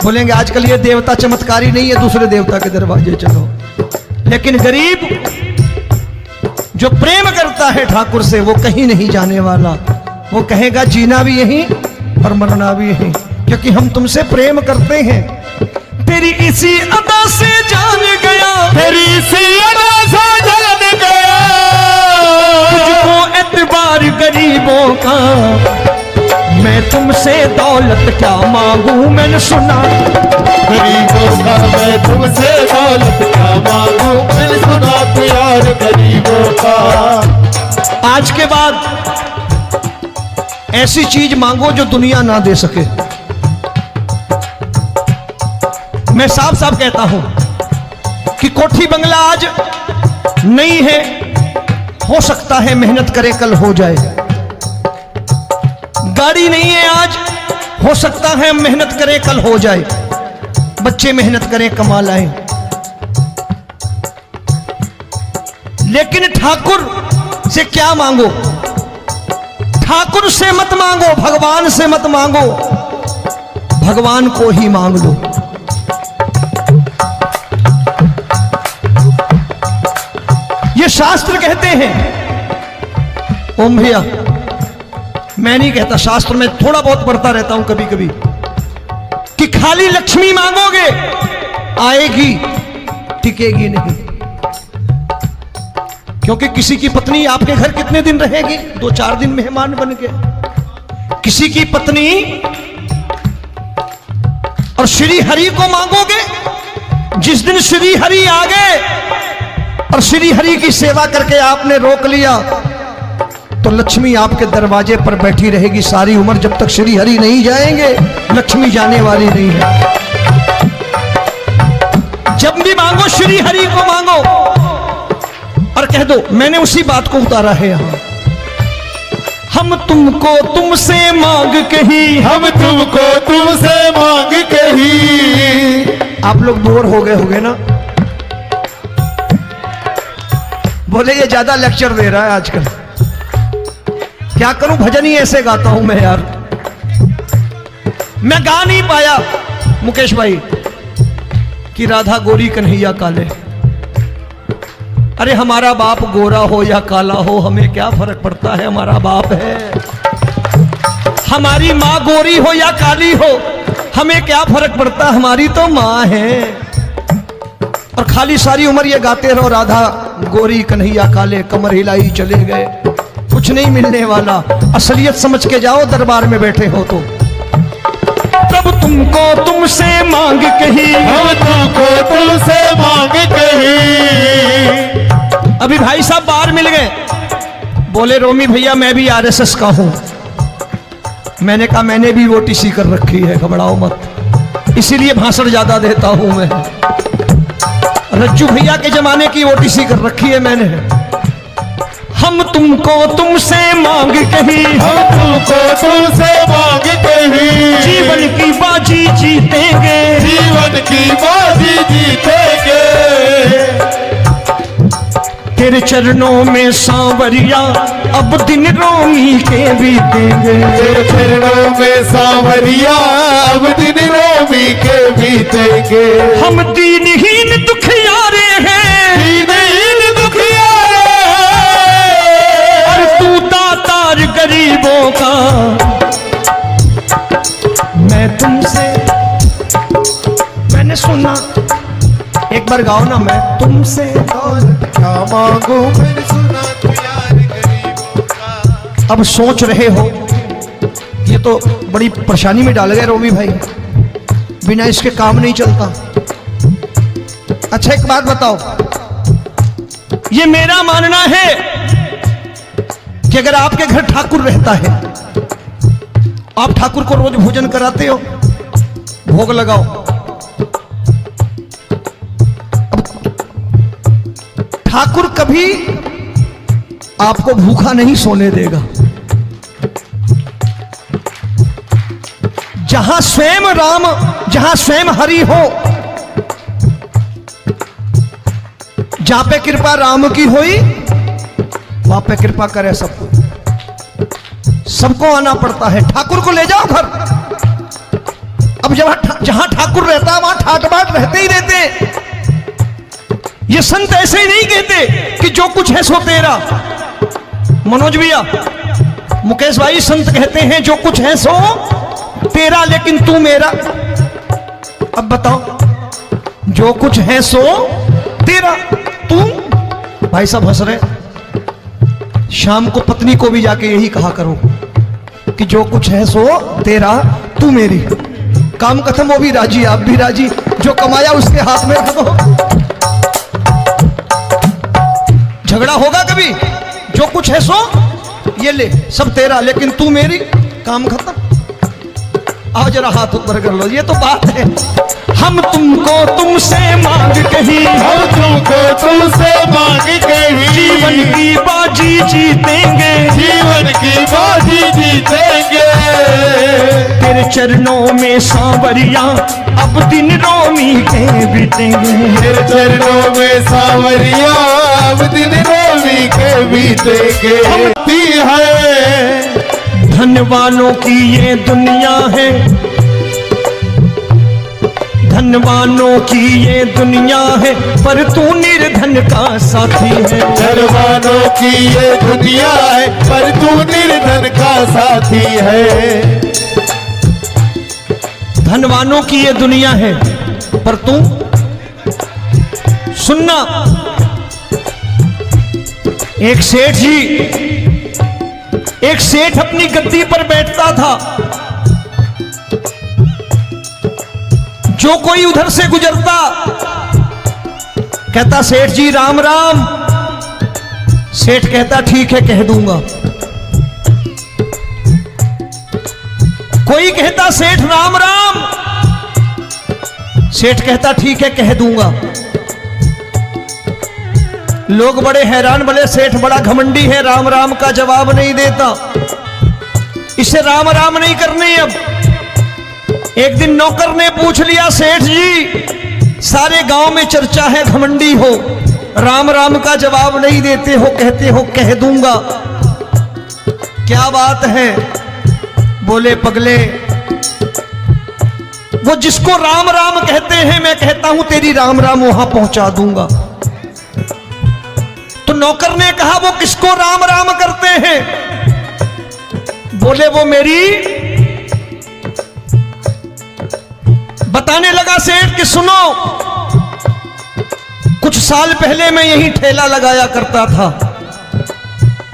बोलेंगे आजकल ये देवता चमत्कारी नहीं है, दूसरे देवता के दरवाजे चलो। लेकिन गरीब जो प्रेम करता है ठाकुर से वो कहीं नहीं जाने वाला, वो कहेगा जीना भी यहीं और मरना भी यहीं, क्योंकि हम तुमसे प्रेम करते हैं। तेरी इसी अदा से जान गया, तेरी इसी अदा से जान गया, तुझको एतबार गरीबों का। मैं तुमसे दौलत क्या मांगू, मैंने सुना गरीबों का। मैं तुमसे दौलत क्या मांगू, मैंने सुना प्यार गरीबों का। आज के बाद ऐसी चीज मांगो जो दुनिया ना दे सके। मैं साफ साफ कहता हूं कि कोठी बंगला आज नहीं है, हो सकता है मेहनत करे कल हो जाए। गाड़ी नहीं है आज, हो सकता है मेहनत करे कल हो जाए। बच्चे मेहनत करें कमा लाएं, लेकिन ठाकुर से क्या मांगो? ठाकुर से मत मांगो, भगवान से मत मांगो, भगवान को ही मांग लो। ये शास्त्र कहते हैं, ओम भैया मैं नहीं कहता, शास्त्र में थोड़ा बहुत पढ़ता रहता हूं कभी कभी, कि खाली लक्ष्मी मांगोगे आएगी, टिकेगी नहीं। क्योंकि किसी की पत्नी आपके घर कितने दिन रहेगी? 2-4 दिन मेहमान बन के। किसी की पत्नी और श्री हरि को मांगोगे, जिस दिन श्री हरि आ गए और श्री हरि की सेवा करके आपने रोक लिया तो लक्ष्मी आपके दरवाजे पर बैठी रहेगी सारी उम्र। जब तक श्री हरि नहीं जाएंगे लक्ष्मी जाने वाली नहीं है। जब भी मांगो श्री हरि को मांगो और कह दो मैंने उसी बात को उतारा है यहां, हम तुमको तुमसे मांग कही, हम तुमको तुमसे मांग कही। आप लोग बोर हो गए होंगे ना, बोले ये ज्यादा लेक्चर दे रहा है आजकल। क्या करूं, भजन ही ऐसे गाता हूं मैं यार। मैं गा नहीं पाया मुकेश भाई कि राधा गोरी कन्हैया काले, अरे हमारा बाप गोरा हो या काला हो, हमें क्या फर्क पड़ता है, हमारा बाप है। हमारी माँ गोरी हो या काली हो, हमें क्या फर्क पड़ता, हमारी तो माँ है। और खाली सारी उम्र ये गाते रहो, राधा गोरी कन्हैया काले, कमर हिलाई चले गए, कुछ नहीं मिलने वाला। असलियत समझ के जाओ, दरबार में बैठे हो तो। तब तुमको तुमसे मांग कही, हम तुमको तुमसे मांग कही। अभी भाई साहब बाहर मिल गए, बोले रोमी भैया मैं भी आरएसएस का हूं। मैंने कहा मैंने भी ओटीसी कर रखी है, घबराओ मत, इसीलिए भाषण ज्यादा देता हूं मैं। रज्जू भैया के जमाने की ओटीसी कर रखी है मैंने। हम तुमको तुमसे मांग कही, हम तुमको तुमसे मांग कही। जीवन की बाजी जीतेंगे, जीवन की बाजी जीतेंगे। तेरे चरणों में सांवरिया अब दिन रोमी के बीतेंगे। तेरे चरणों में सांवरिया अब दिन रोमी के बीतेंगे। हम दीनहीन दुखियारे हैं, दीनहीन दुखियारे, और तू दातार गरीबों का। मैं तुमसे, मैंने सुना, एक बार गाओ ना, मैं तुमसे क्या मांगू, मैंने सुना तू यार गरीबों का। अब सोच रहे हो, ये तो बड़ी परेशानी में डाल गए रोमी भाई, बिना इसके काम नहीं चलता। अच्छा एक बात बताओ, ये मेरा मानना है कि अगर आपके घर ठाकुर रहता है, आप ठाकुर को रोज भोजन कराते हो, भोग लगाओ, ठाकुर कभी आपको भूखा नहीं सोने देगा। जहां स्वयं राम, जहां स्वयं हरि हो, जहां पे कृपा राम की होई, वहां पे कृपा करे सबको। सबको आना पड़ता है, ठाकुर को ले जाओ घर। अब जहां ठाकुर रहता है वहां ठाट बाट रहते ही रहते। ये संत ऐसे ही नहीं कहते कि जो कुछ है सो तेरा। मनोज भैया, मुकेश भाई, संत कहते हैं जो कुछ है सो तेरा, लेकिन तू मेरा। अब बताओ, जो कुछ है सो तेरा, तू। भाई साहब हंस रहे। शाम को पत्नी को भी जाके यही कहा करो कि जो कुछ है सो तेरा, तू मेरी। काम खत्म, वो भी राजी, आप भी राजी, जो कमाया उसके हाथ में रख दो। झगड़ा होगा कभी, जो कुछ है सो ये ले, सब तेरा, लेकिन तू मेरी, काम खत्म। आओ जरा हाथ ऊपर कर लो, ये तो बात है। हम तुमको तुमसे मांग कही, हम तुमको तुमसे मांग कही। जीवन की बाजी जीतेंगे, जीवन की बाजी जीतेंगे। तेरे चरणों में सांवरिया अब दिन रोमी के बीतेंगे। तेरे चरणों में सांवरिया अब दिन रोमी के बीतेंगे। है धनवानों की ये दुनिया है, धनवानों की ये दुनिया है, पर तू निर्धन का साथी है। धनवानों की ये दुनिया है, पर तू निर्धन का साथी है। धनवानों की ये दुनिया है, पर तू, सुनना, एक सेठ जी, एक सेठ अपनी गद्दी पर बैठता था। जो कोई उधर से गुजरता कहता सेठ जी राम राम। सेठ कहता ठीक है कह दूंगा। कोई कहता सेठ राम राम, सेठ कहता ठीक है कह दूंगा। लोग बड़े हैरान, बोले सेठ बड़ा घमंडी है, राम राम का जवाब नहीं देता, इसे राम राम नहीं करनी। अब एक दिन नौकर ने पूछ लिया, सेठ जी सारे गांव में चर्चा है घमंडी हो, राम राम का जवाब नहीं देते हो, कहते हो कह दूंगा, क्या बात है? बोले पगले, वो जिसको राम राम कहते हैं मैं कहता हूं तेरी राम राम वहां पहुंचा दूंगा। नौकर ने कहा वो किसको राम राम करते हैं? बोले वो मेरी, बताने लगा सेठ कि सुनो, कुछ साल पहले मैं यही ठेला लगाया करता था,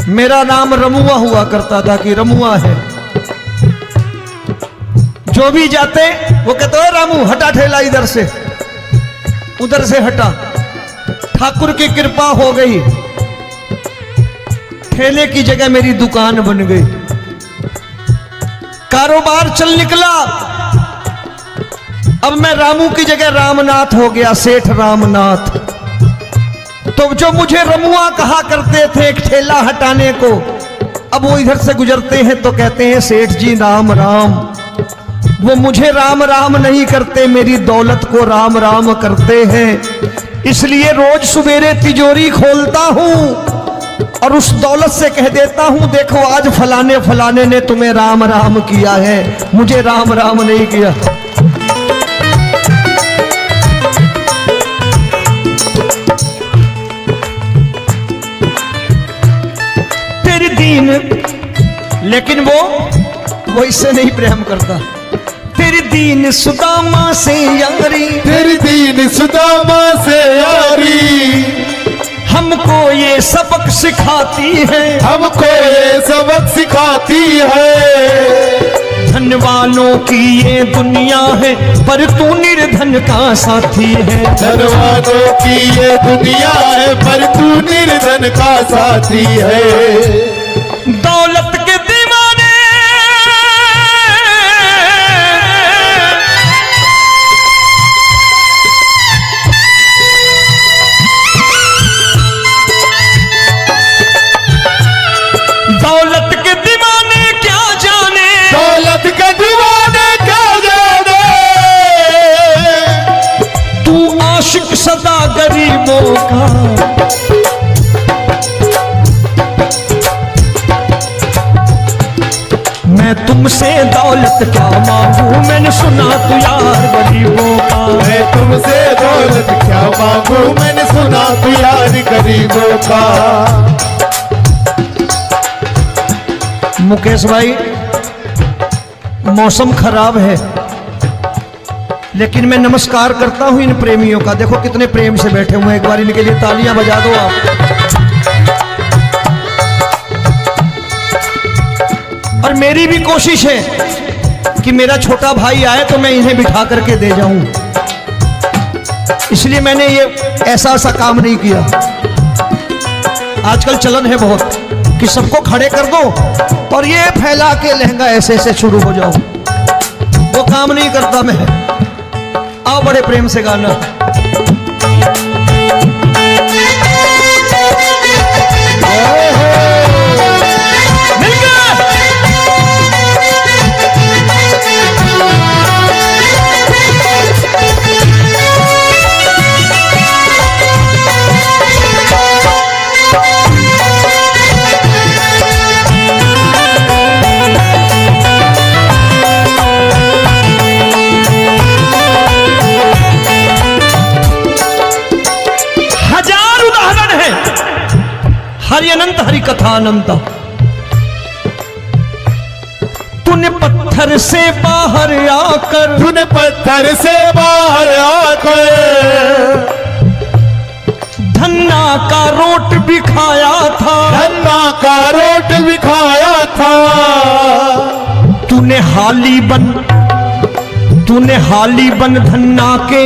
मेरा नाम रमुआ हुआ करता था कि रमुआ है। जो भी जाते वो कहते हो रामू हटा ठेला इधर से, उधर से हटा। ठाकुर की कृपा हो गई, ठेले की जगह मेरी दुकान बन गई, कारोबार चल निकला। अब मैं रामू की जगह रामनाथ हो गया, सेठ रामनाथ। तो जो मुझे रमुआ कहा करते थे एक ठेला हटाने को, अब वो इधर से गुजरते हैं तो कहते हैं सेठ जी राम राम। वो मुझे राम राम नहीं करते, मेरी दौलत को राम राम करते हैं। इसलिए रोज सवेरे तिजोरी खोलता हूं और उस दौलत से कह देता हूं देखो आज फलाने फलाने ने तुम्हें राम राम किया है, मुझे राम राम नहीं किया। तेरी दीन, लेकिन वो इससे नहीं प्रेम करता। तेरी दीन सुदामा से यारी, तेरी दीन सुदामा से यारी, हमको ये सबक सिखाती है, हमको ये सबक सिखाती है। धन वालों की ये दुनिया है पर तू निर्धन का साथी है। धन वालों की ये दुनिया है पर तू निर्धन का साथी है। दौलत के दीवाने दौलत के दीवाने क्या जाने, दौलत के दीवाने क्या जाने, तू आशिक सदा गरीबों का। मैं तुमसे दौलत क्या मांगू, मैंने सुना तू यार गरीबों का। मैं तुमसे दौलत क्या मांगू, मैंने सुना तू यार गरीबों का। मुकेश भाई, मौसम खराब है लेकिन मैं नमस्कार करता हूं इन प्रेमियों का। देखो कितने प्रेम से बैठे हुए हैं, एक बार इनके लिए तालियां बजा दो आप। और मेरी भी कोशिश है कि मेरा छोटा भाई आए तो मैं इन्हें बिठा करके दे जाऊं, इसलिए मैंने ये ऐसा काम नहीं किया। आजकल चलन है बहुत कि सबको खड़े कर दो और ये फैला के लहंगा ऐसे ऐसे शुरू हो जाओ, वो काम नहीं करता मैं। आओ बड़े प्रेम से गाना। हरि अनंत हरि कथा अनंत। तूने पत्थर से बाहर आकर, तूने पत्थर से बाहर आकर धन्ना का रोट भी खाया था, धन्ना का रोट भी खाया था। तूने हाली बन धन्ना के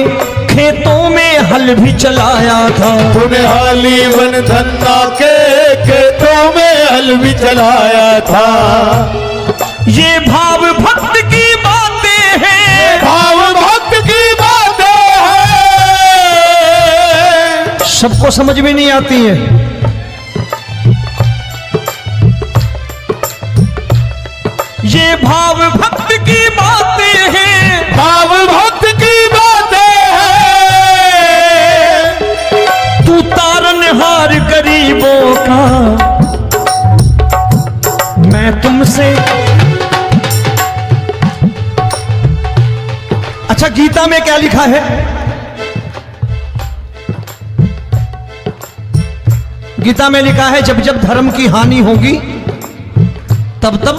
खेतों में हल भी चलाया था। तूने हाली बन धन्ना के खेतों में हल भी चलाया था। ये भाव भक्त की बातें हैं, भाव भक्त की बातें हैं, सबको समझ में नहीं आती है। ये भाव भक्त की बातें हैं, भाव भक्त की बातें हैं। तू तारनहार गरीबों का, मैं तुमसे। अच्छा, गीता में क्या लिखा है? गीता में लिखा है जब जब धर्म की हानि होगी तब तब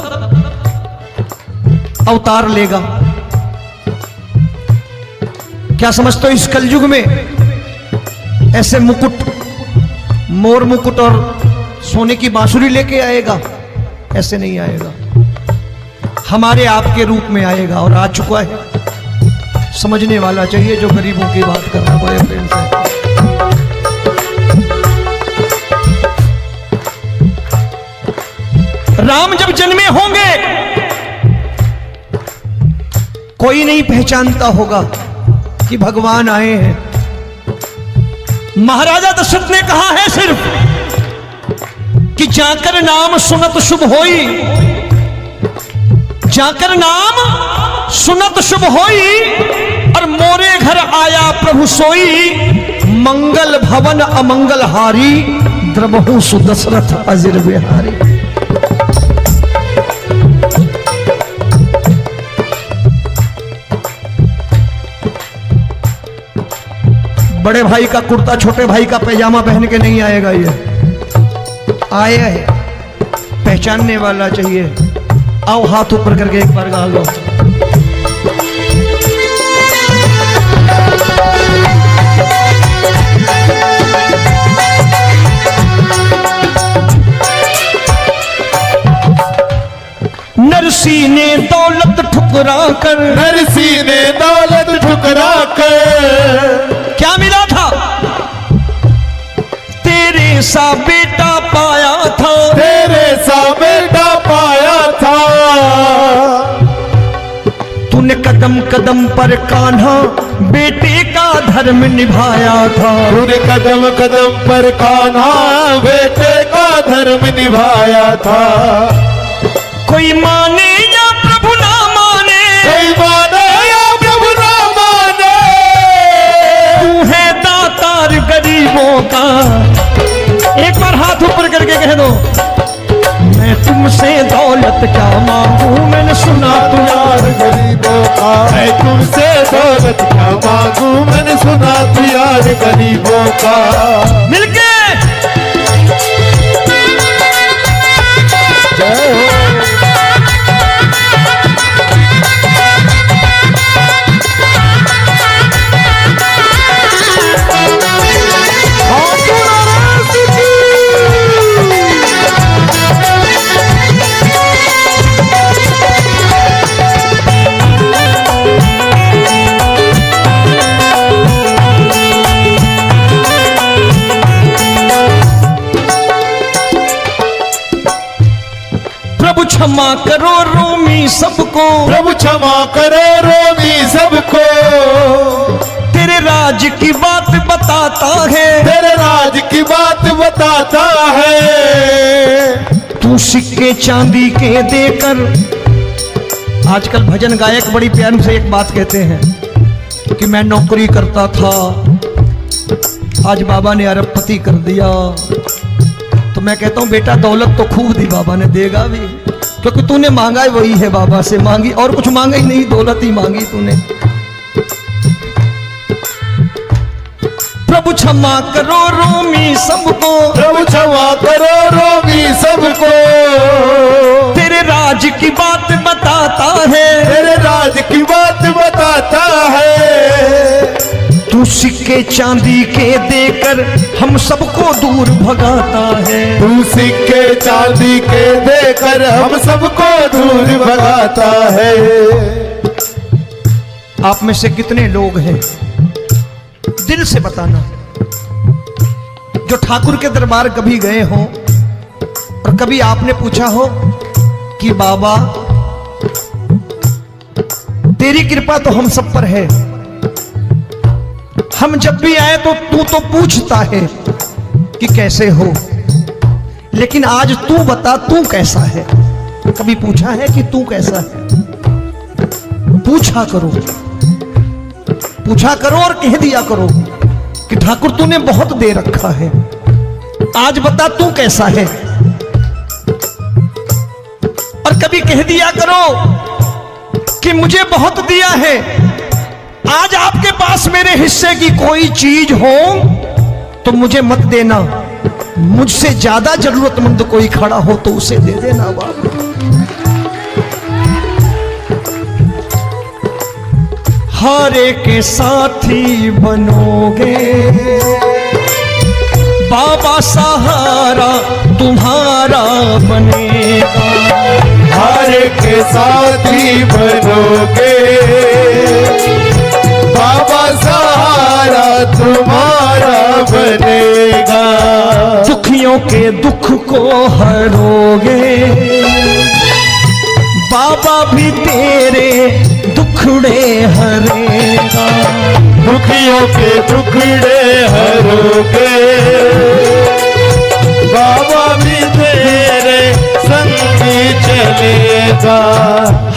अवतार लेगा। क्या समझते हो इस कलयुग में ऐसे मुकुट, मोर मुकुट और सोने की बांसुरी लेके आएगा? ऐसे नहीं आएगा, हमारे आपके रूप में आएगा और आ चुका है। समझने वाला चाहिए जो गरीबों की बात कर रहा बड़े प्रेम से। राम जब जन्मे होंगे कोई नहीं पहचानता होगा कि भगवान आए हैं। महाराजा दशरथ ने कहा है सिर्फ कि जाकर नाम सुनत शुभ होई, जाकर नाम सुनत शुभ होई और मोरे घर आया प्रभु सोई, मंगल भवन अमंगल हारी, द्रबहु सुदशरथ अजिर बिहारी। बड़े भाई का कुर्ता छोटे भाई का पैजामा पहन के नहीं आएगा, ये आया है पहचानने वाला चाहिए। आओ हाथ ऊपर करके एक बार गा लो। नरसी ने दौलत ठुकरा कर, नरसी ने दौलत ठुकरा कर, क्या मिला था? तेरे सा बेटा पाया था, तेरे सा बेटा पाया था। तूने कदम कदम पर कान्हा बेटे का धर्म निभाया था, तूने कदम कदम पर कान्हा बेटे का धर्म निभाया था। कोई माने या प्रभु ना माने, कोई माने या प्रभु ना माने, तू है दातार गरीबों का। एक बार हाथ ऊपर करके कह दो, मैं तुमसे दौलत क्या मांगू, मैंने सुना तू यार गरीबों का। मैं तुमसे दौलत क्या मांगू, मैंने सुना तू यार गरीबों का। मिलके जय हो। क्षमा करो रोमी सबको, प्रभु क्षमा करो रोमी सबको। तेरे राज की बात बताता है, तेरे राज की बात बताता है। तू सिक्के चांदी के देकर, आजकल भजन गायक बड़ी प्यार से एक बात कहते हैं कि मैं नौकरी करता था, आज बाबा ने अरबपति कर दिया। तो मैं कहता हूं बेटा दौलत तो खूब दी बाबा ने, देगा भी, क्योंकि तूने मांगा ही वही है, बाबा से मांगी और कुछ मांगा ही नहीं, दौलत ही मांगी तूने। प्रभु क्षमा करो रोमी सबको, प्रभु क्षमा करो रोमी सबको। तेरे राज की बात बताता है, तेरे राज की बात बताता है। तू सिक्के चांदी के देकर हम सबको दूर भगाता है, तू सिक्के चांदी के देकर हम सबको दूर भगाता है। आप में से कितने लोग हैं, दिल से बताना, जो ठाकुर के दरबार कभी गए हो और कभी आपने पूछा हो कि बाबा तेरी कृपा तो हम सब पर है, हम जब भी आए तो तू तो पूछता है कि कैसे हो, लेकिन आज तू बता तू कैसा है। कभी पूछा है कि तू कैसा है? पूछा करो, पूछा करो और कह दिया करो कि ठाकुर तूने बहुत दे रखा है, आज बता तू कैसा है। और कभी कह दिया करो कि मुझे बहुत दिया है, आज आपके पास मेरे हिस्से की कोई चीज हो तो मुझे मत देना, मुझसे ज्यादा जरूरतमंद कोई खड़ा हो तो उसे दे देना बाबा। हारे के साथी बनोगे बाबा, सहारा तुम्हारा बनेगा। हारे के साथी बनोगे बाबा, सहारा तुम्हारा बनेगा। दुखियों के दुख को हरोगे बाबा, भी तेरे दुखड़े हरेगा। दुखियों के दुखड़े हरोगे बाबा, भी तेरे संगी चलेगा।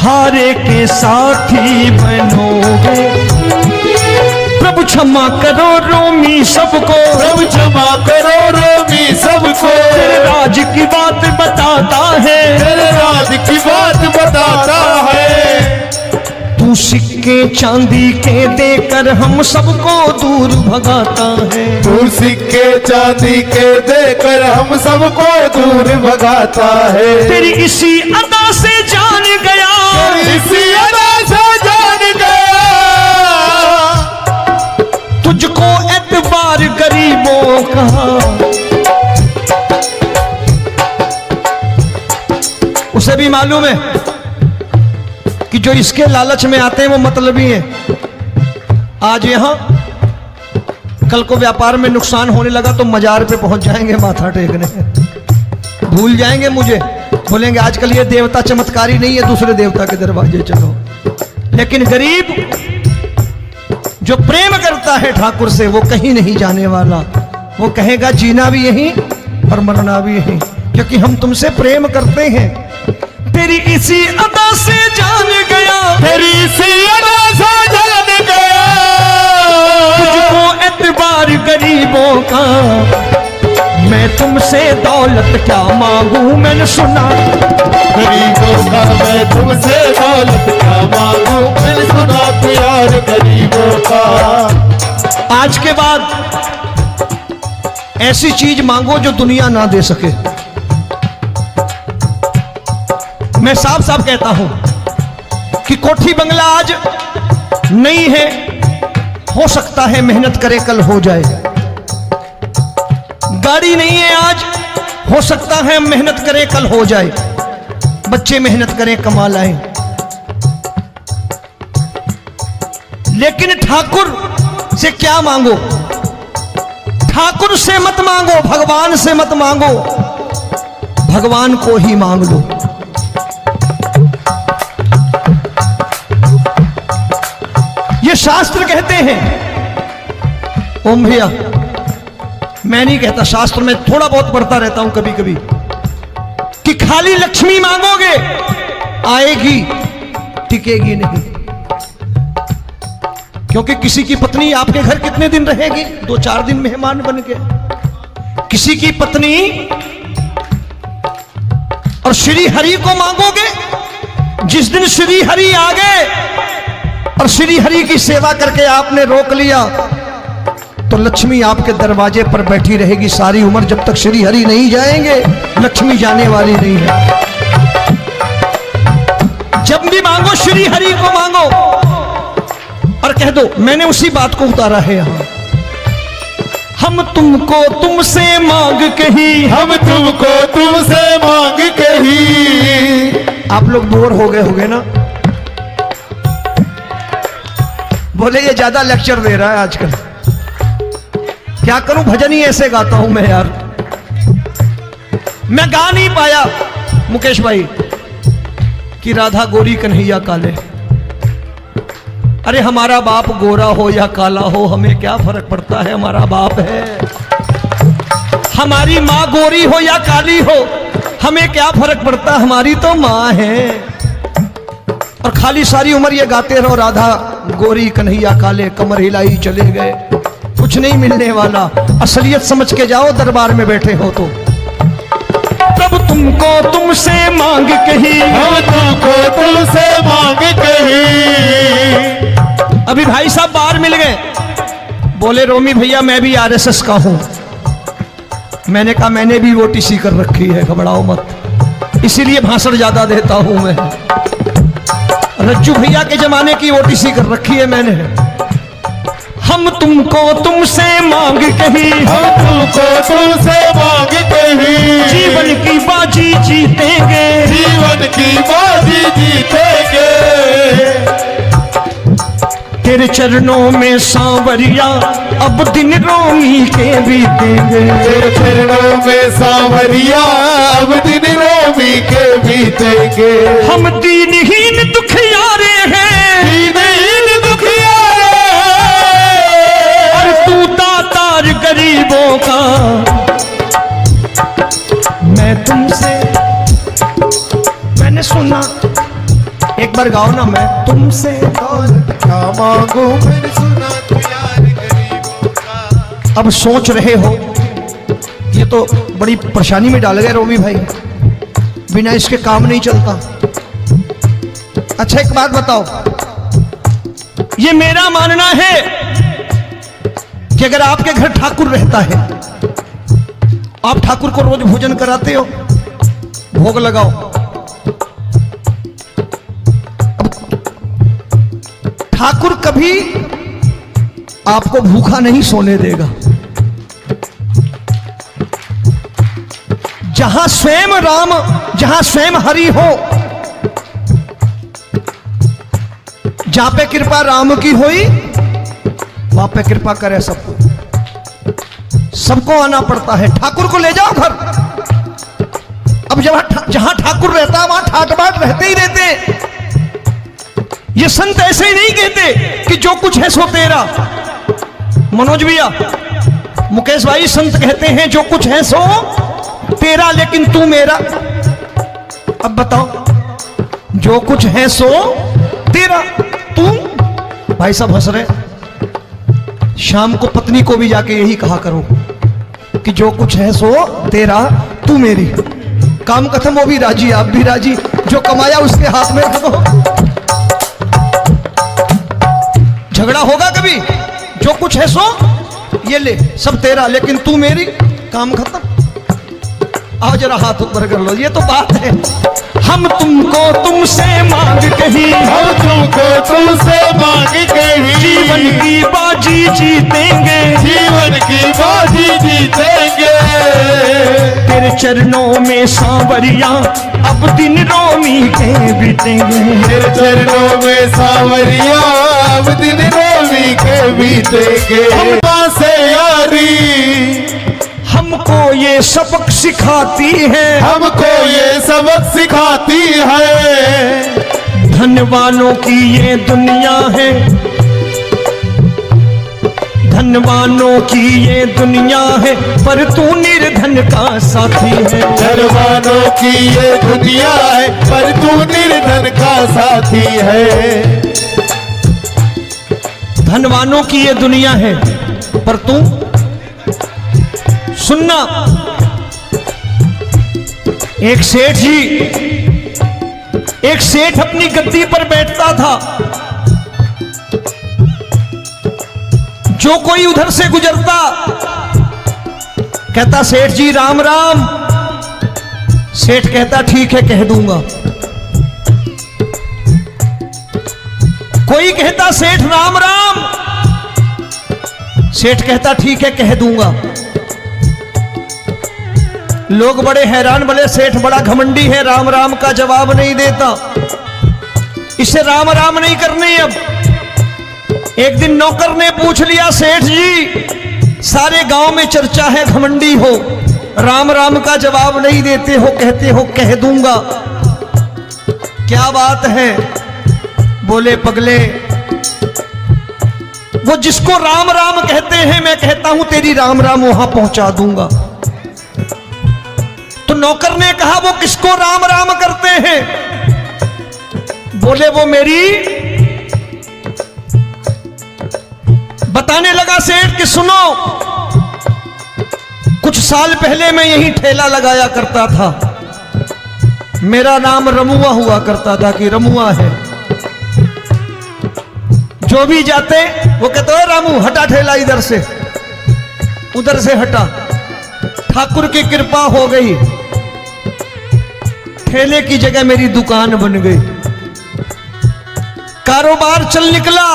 हारे के साथी बनोगे प्रभु, क्षमा करो रोमी सबको, प्रभु क्षमा करो रोमी सबको। तेरे राज की बात बताता है, तेरे राज की बात बताता है। तू सिक्के चांदी के देकर हम सबको दूर भगाता है। तू सिक्के चांदी के देकर हम सबको दूर भगाता है। तेरी इसी अदा से जान गया, इसी अदा से जान गया। तुझको एतबार गरीबों का, उसे भी मालूम है कि जो इसके लालच में आते हैं वो मतलबी हैं। आज यहां कल को व्यापार में नुकसान होने लगा तो मजार पे पहुंच जाएंगे माथा टेकने, भूल जाएंगे मुझे, बोलेंगे आजकल ये देवता चमत्कारी नहीं है, दूसरे देवता के दरवाजे चलो। लेकिन गरीब जो प्रेम करता है ठाकुर से वो कहीं नहीं जाने वाला, वो कहेगा जीना भी यहीं और मरना भी यहीं, क्योंकि हम तुमसे प्रेम करते हैं। तेरी इसी अदा से जान गया, तेरी इसी अदा से जान गया। तुझको एतबार गरीबों का, मैं तुमसे दौलत क्या मांगू, मैंने सुना गरीबों का मैं तुमसे दौलत क्या मांगू, मैंने सुना प्यार गरीबों का। आज के बाद ऐसी चीज मांगो जो दुनिया ना दे सके। मैं साफ साफ कहता हूं कि कोठी बंगला आज नहीं है, हो सकता है मेहनत करे कल हो जाए। गाड़ी नहीं है आज, हो सकता है मेहनत करें कल हो जाए। बच्चे मेहनत करें कमा लाएं, लेकिन ठाकुर से क्या मांगो? ठाकुर से मत मांगो, भगवान से मत मांगो, भगवान को ही मांग लो। ये शास्त्र कहते हैं, ओम भैया मैं नहीं कहता, शास्त्र में थोड़ा बहुत पढ़ता रहता हूं कभी कभी, कि खाली लक्ष्मी मांगोगे आएगी, टिकेगी नहीं। क्योंकि किसी की पत्नी आपके घर कितने दिन रहेगी? 2-4 दिन मेहमान बन के। किसी की पत्नी और श्री हरि को मांगोगे, जिस दिन श्री हरि आ गए और श्री हरि की सेवा करके आपने रोक लिया तो लक्ष्मी आपके दरवाजे पर बैठी रहेगी सारी उम्र। जब तक श्री हरि नहीं जाएंगे लक्ष्मी जाने वाली नहीं है। जब भी मांगो श्री हरि को मांगो और कह दो मैंने उसी बात को उतारा है यहां, हम तुमको तुमसे मांग कही, हम तुमको तुमसे मांग कही। आप लोग बोर हो गए होंगे ना, बोले ये ज्यादा लेक्चर दे रहा है आजकल। क्या करूं, भजन ही ऐसे गाता हूं मैं यार। मैं गा नहीं पाया मुकेश भाई कि राधा गोरी कन्हैया काले। अरे हमारा बाप गोरा हो या काला हो हमें क्या फर्क पड़ता है, हमारा बाप है। हमारी माँ गोरी हो या काली हो हमें क्या फर्क पड़ता, हमारी तो माँ है। और खाली सारी उम्र ये गाते रहो राधा गोरी कन्हैया काले, कमर हिलाई चले गए, कुछ नहीं मिलने वाला। असलियत समझ के जाओ दरबार में बैठे हो तो। प्रभु तुमको तुमसे मांग कही, हम तुमको तुमसे मांग कही। अभी भाई साहब बाहर मिल गए, बोले रोमी भैया मैं भी आरएसएस का हूं। मैंने कहा मैंने भी ओटीसी कर रखी है, घबराओ मत, इसीलिए भाषण ज्यादा देता हूं मैं। रज्जू भैया के जमाने की ओटीसी कर रखी है मैंने। हम तुमको तुमसे मांग कहीं, हम तुमको तुमसे मांग कहीं, जीवन की बाजी जीतेंगे, जीवन की बाजी जीतेंगे। तेरे चरणों में सांवरिया अब दिन रोमी के बीतेंगे, तेरे चरणों में सांवरिया अब दिन रोमी के बीतेंगे। हम दीनहीन दुखियारे हैं, दीनहीन दुखियारे और तू दातार गरीबों का। मैं तुमसे, मैंने सुना, एक बार गाओ ना, मैं तुमसे दौलत क्या मांगू, मैंने सुना तू यार गरीबों का। अब सोच रहे हो ये तो बड़ी परेशानी में डाल गए रोमी भाई, बिना इसके काम नहीं चलता। अच्छा एक बात बताओ, ये मेरा मानना है कि अगर आपके घर ठाकुर रहता है, आप ठाकुर को रोज भोजन कराते हो, भोग लगाओ, ठाकुर कभी आपको भूखा नहीं सोने देगा। जहां स्वयं राम, जहां स्वयं हरि हो, जहां पे कृपा राम की हुई वहां पे कृपा करे सबको, सबको आना पड़ता है। ठाकुर को ले जाओ घर। अब जहां ठाकुर रहता है वहां ठाट बाट रहते ही रहते। ये संत ऐसे ही नहीं कहते कि जो कुछ है सो तेरा। मनोज भैया, मुकेश भाई, संत कहते हैं जो कुछ है सो तेरा लेकिन तू मेरा। अब बताओ, जो कुछ है सो तेरा, तू। भाई साहब हंस रहे। शाम को पत्नी को भी जाके यही कहा करो कि जो कुछ है सो तेरा, तू मेरी। काम खत्म, वो भी राजी, आप भी राजी, जो कमाया उसके हाथ में रखो। झगड़ा होगा कभी? जो कुछ है सो ये ले, सब तेरा लेकिन तू मेरी, काम खत्म। आओ जरा हाथ ऊपर कर लो, ये तो बात है। हम तुमको तुमसे मांग कहीं, हम तुमको तुमसे मांग कहीं, जीवन की बाजी जीतेंगे, जीवन की बाजी जीतेंगे। तेरे चरणों में सांवरिया अब दिन रोमी के बीतेंगे, तेरे चरणों में सांवरिया अब दिन रोमी के बीतेंगे। हम से यारी हमको ये सबक सिखाती है, हमको ये सबक सिखाती है। धन वालों की ये दुनिया है, धनवानों की ये दुनिया है, पर तू निर्धन का साथी है। धनवानों की ये दुनिया है, पर तू निर्धन का साथी है। धनवानों की ये दुनिया है, पर तू सुनना। एक सेठ जी, एक सेठ अपनी गद्दी पर बैठता था। जो कोई उधर से गुजरता कहता सेठ जी राम राम। सेठ कहता ठीक है कह दूंगा। कोई कहता सेठ राम राम, सेठ कहता ठीक है कह दूंगा। लोग बड़े हैरान, बोले सेठ बड़ा घमंडी है, राम राम का जवाब नहीं देता, इसे राम राम नहीं करने। अब एक दिन नौकर ने पूछ लिया, सेठ जी सारे गांव में चर्चा है घमंडी हो, राम राम का जवाब नहीं देते हो, कहते हो कह दूंगा, क्या बात है? बोले पगले, वो जिसको राम राम कहते हैं मैं कहता हूं तेरी राम राम वहां पहुंचा दूंगा। तो नौकर ने कहा वो किसको राम राम करते हैं? बोले वो मेरी। बताने लगा सेठ कि सुनो, कुछ साल पहले मैं यही ठेला लगाया करता था, मेरा नाम रमुआ हुआ करता था कि रमुआ है। जो भी जाते वो कहते हो रामू हटा ठेला इधर से, उधर से हटा। ठाकुर की कृपा हो गई, ठेले की जगह मेरी दुकान बन गई, कारोबार चल निकला।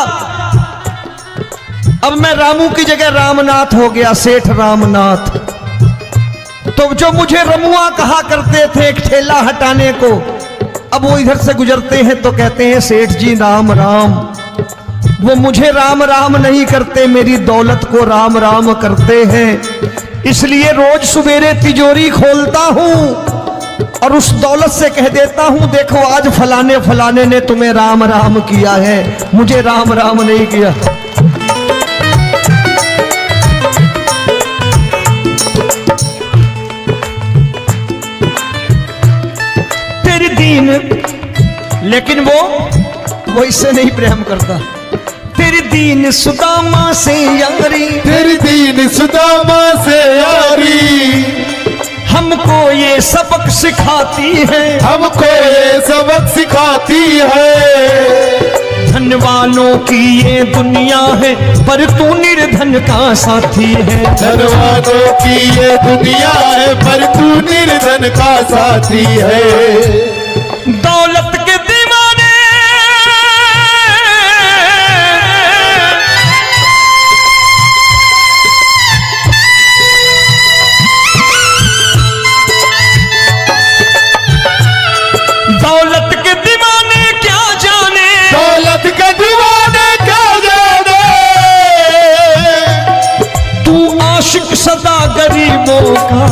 अब मैं रामू की जगह रामनाथ हो गया, सेठ रामनाथ। तो जो मुझे रमुआ कहा करते थे एक ठेला हटाने को, अब वो इधर से गुजरते हैं तो कहते हैं सेठ जी राम राम। वो मुझे राम राम नहीं करते, मेरी दौलत को राम राम करते हैं। इसलिए रोज सवेरे तिजोरी खोलता हूं और उस दौलत से कह देता हूं, देखो आज फलाने फलाने ने तुम्हें राम राम किया है, मुझे राम राम नहीं किया। तेरी दीन, लेकिन वो इससे नहीं प्रेम करता। तेरी दीन सुदामा से यारी, तेरी दीन सुदामा से यारी, हमको ये सबक सिखाती है, हमको ये सबक सिखाती है। धन वालों की ये दुनिया है, पर तू निर्धन का साथी है। धन वालों की ये दुनिया है, पर तू निर्धन का साथी है। दौलत के दीवाने दौलत के दीवाने क्या जाने, दौलत के दीवाने क्या जाने। तू आशिक सदा गरीबों का।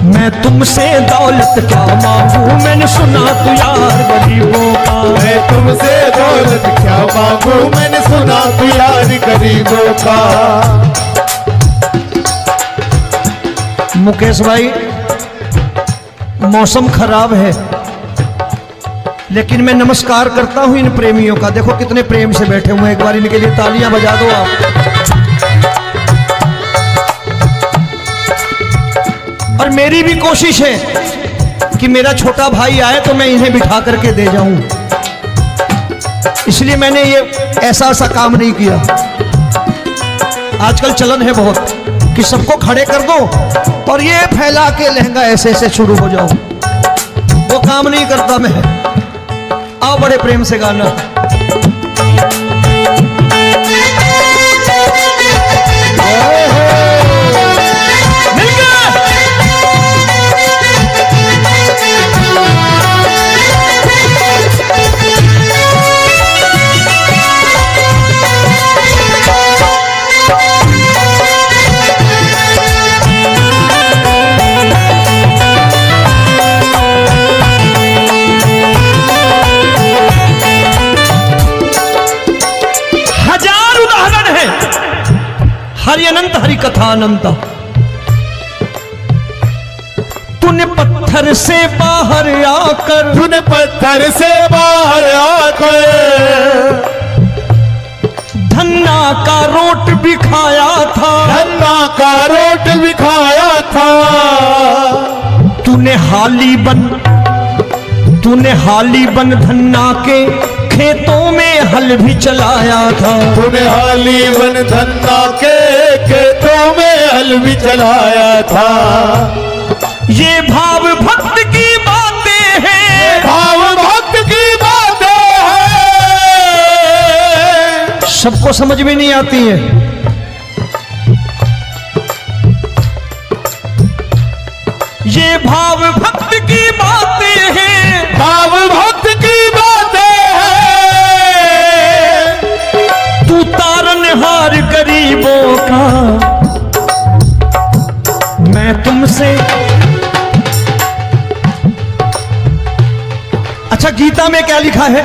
मैं तुमसे दौलत क्या मांगू, मैंने सुना तू यार गरीबों का। मैं तुमसे दौलत क्या मांगू, मैंने सुना तू यार गरीबों का। मुकेश भाई, मौसम खराब है, लेकिन मैं नमस्कार करता हूं इन प्रेमियों का। देखो कितने प्रेम से बैठे हुए हैं, एक बार इनके लिए तालियां बजा दो आप। और मेरी भी कोशिश है कि मेरा छोटा भाई आए तो मैं इन्हें बिठा करके दे जाऊं, इसलिए मैंने ये ऐसा काम नहीं किया। आजकल चलन है बहुत कि सबको खड़े कर दो और ये फैला के लहंगा ऐसे ऐसे शुरू हो जाओ, वो काम नहीं करता मैं। आओ बड़े प्रेम से गाना। हरि अनंत हरि कथा अनंत। तूने पत्थर से बाहर आकर, तूने पत्थर से बाहर आकर धन्ना का रोट भी खाया था, धन्ना का रोट भी खाया था। तूने हाली बन धन्ना के खेतों में हल भी चलाया था। तूने हाली बन धन्ना के खेतों में हल भी चलाया था। ये भाव भक्त की बातें हैं, भाव भक्त की बातें हैं। सबको समझ में नहीं आती है। ये भाव भक्त की बातें हैं, भाव भक्त की बातें हैं। तू तारनहार गरीबों का। मैं तुमसे, अच्छा गीता में क्या लिखा है?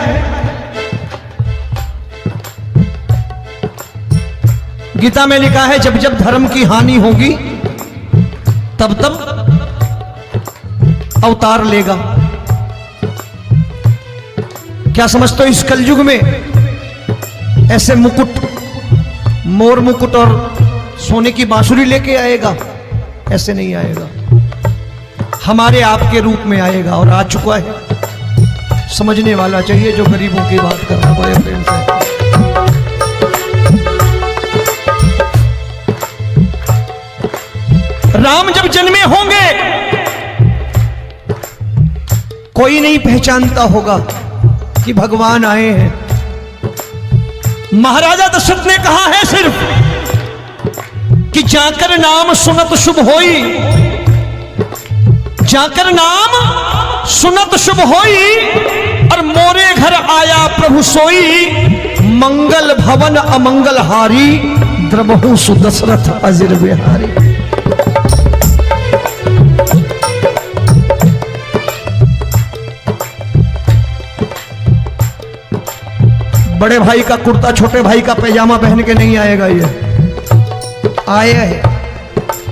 गीता में लिखा है जब जब धर्म की हानि होगी तब तब अवतार लेगा। क्या समझते हो इस कलयुग में ऐसे मुकुट, मोर मुकुट और सोने की बांसुरी लेके आएगा? ऐसे नहीं आएगा, हमारे आपके रूप में आएगा और आ चुका है। समझने वाला चाहिए जो गरीबों की बात कर रहा है बड़े प्रेम से। राम जब जन्मे होंगे कोई नहीं पहचानता होगा कि भगवान आए हैं। महाराजा दशरथ ने कहा है सिर्फ कि जाकर नाम सुनत शुभ होई, जाकर नाम सुनत शुभ होई, और मोरे घर आया प्रभु सोई, मंगल भवन अमंगल हारी, द्रबहु सुदशरथ अजिर बिहारी। बड़े भाई का कुर्ता छोटे भाई का पैजामा पहन के नहीं आएगा, ये आया है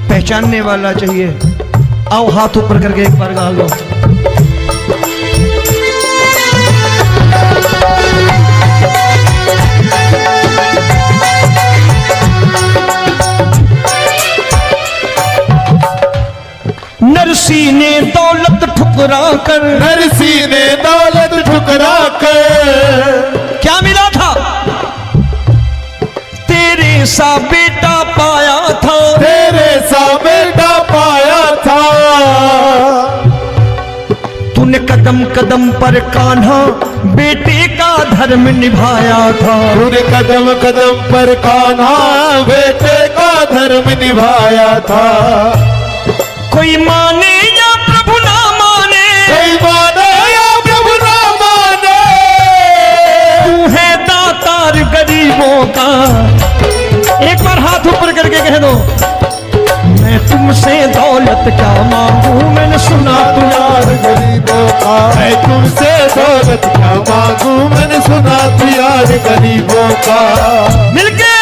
पहचानने वाला चाहिए। आओ हाथ ऊपर करके एक बार गा लो। नरसी ने दौलत ठुकरा कर, नरसी ने दौलत ठुकरा कर, क्या मिला था? तेरे सा बेटा पाया था, तेरे सा बेटा पाया था। तूने कदम कदम पर कान्हा बेटे का धर्म निभाया था, तूने कदम कदम पर कान्हा बेटे का धर्म निभाया था। कोई माने या प्रभु ना माने, कोई माने या प्रभु ना माने, तू है दातार गरीबों का। एक बार हाथ ऊपर करके कह दो, मैं तुमसे दौलत क्या मांगू, मैंने सुना तू यार गरीबों का। मैं तुमसे दौलत क्या मांगू, मैंने सुना तू यार गरीबों का। मिलके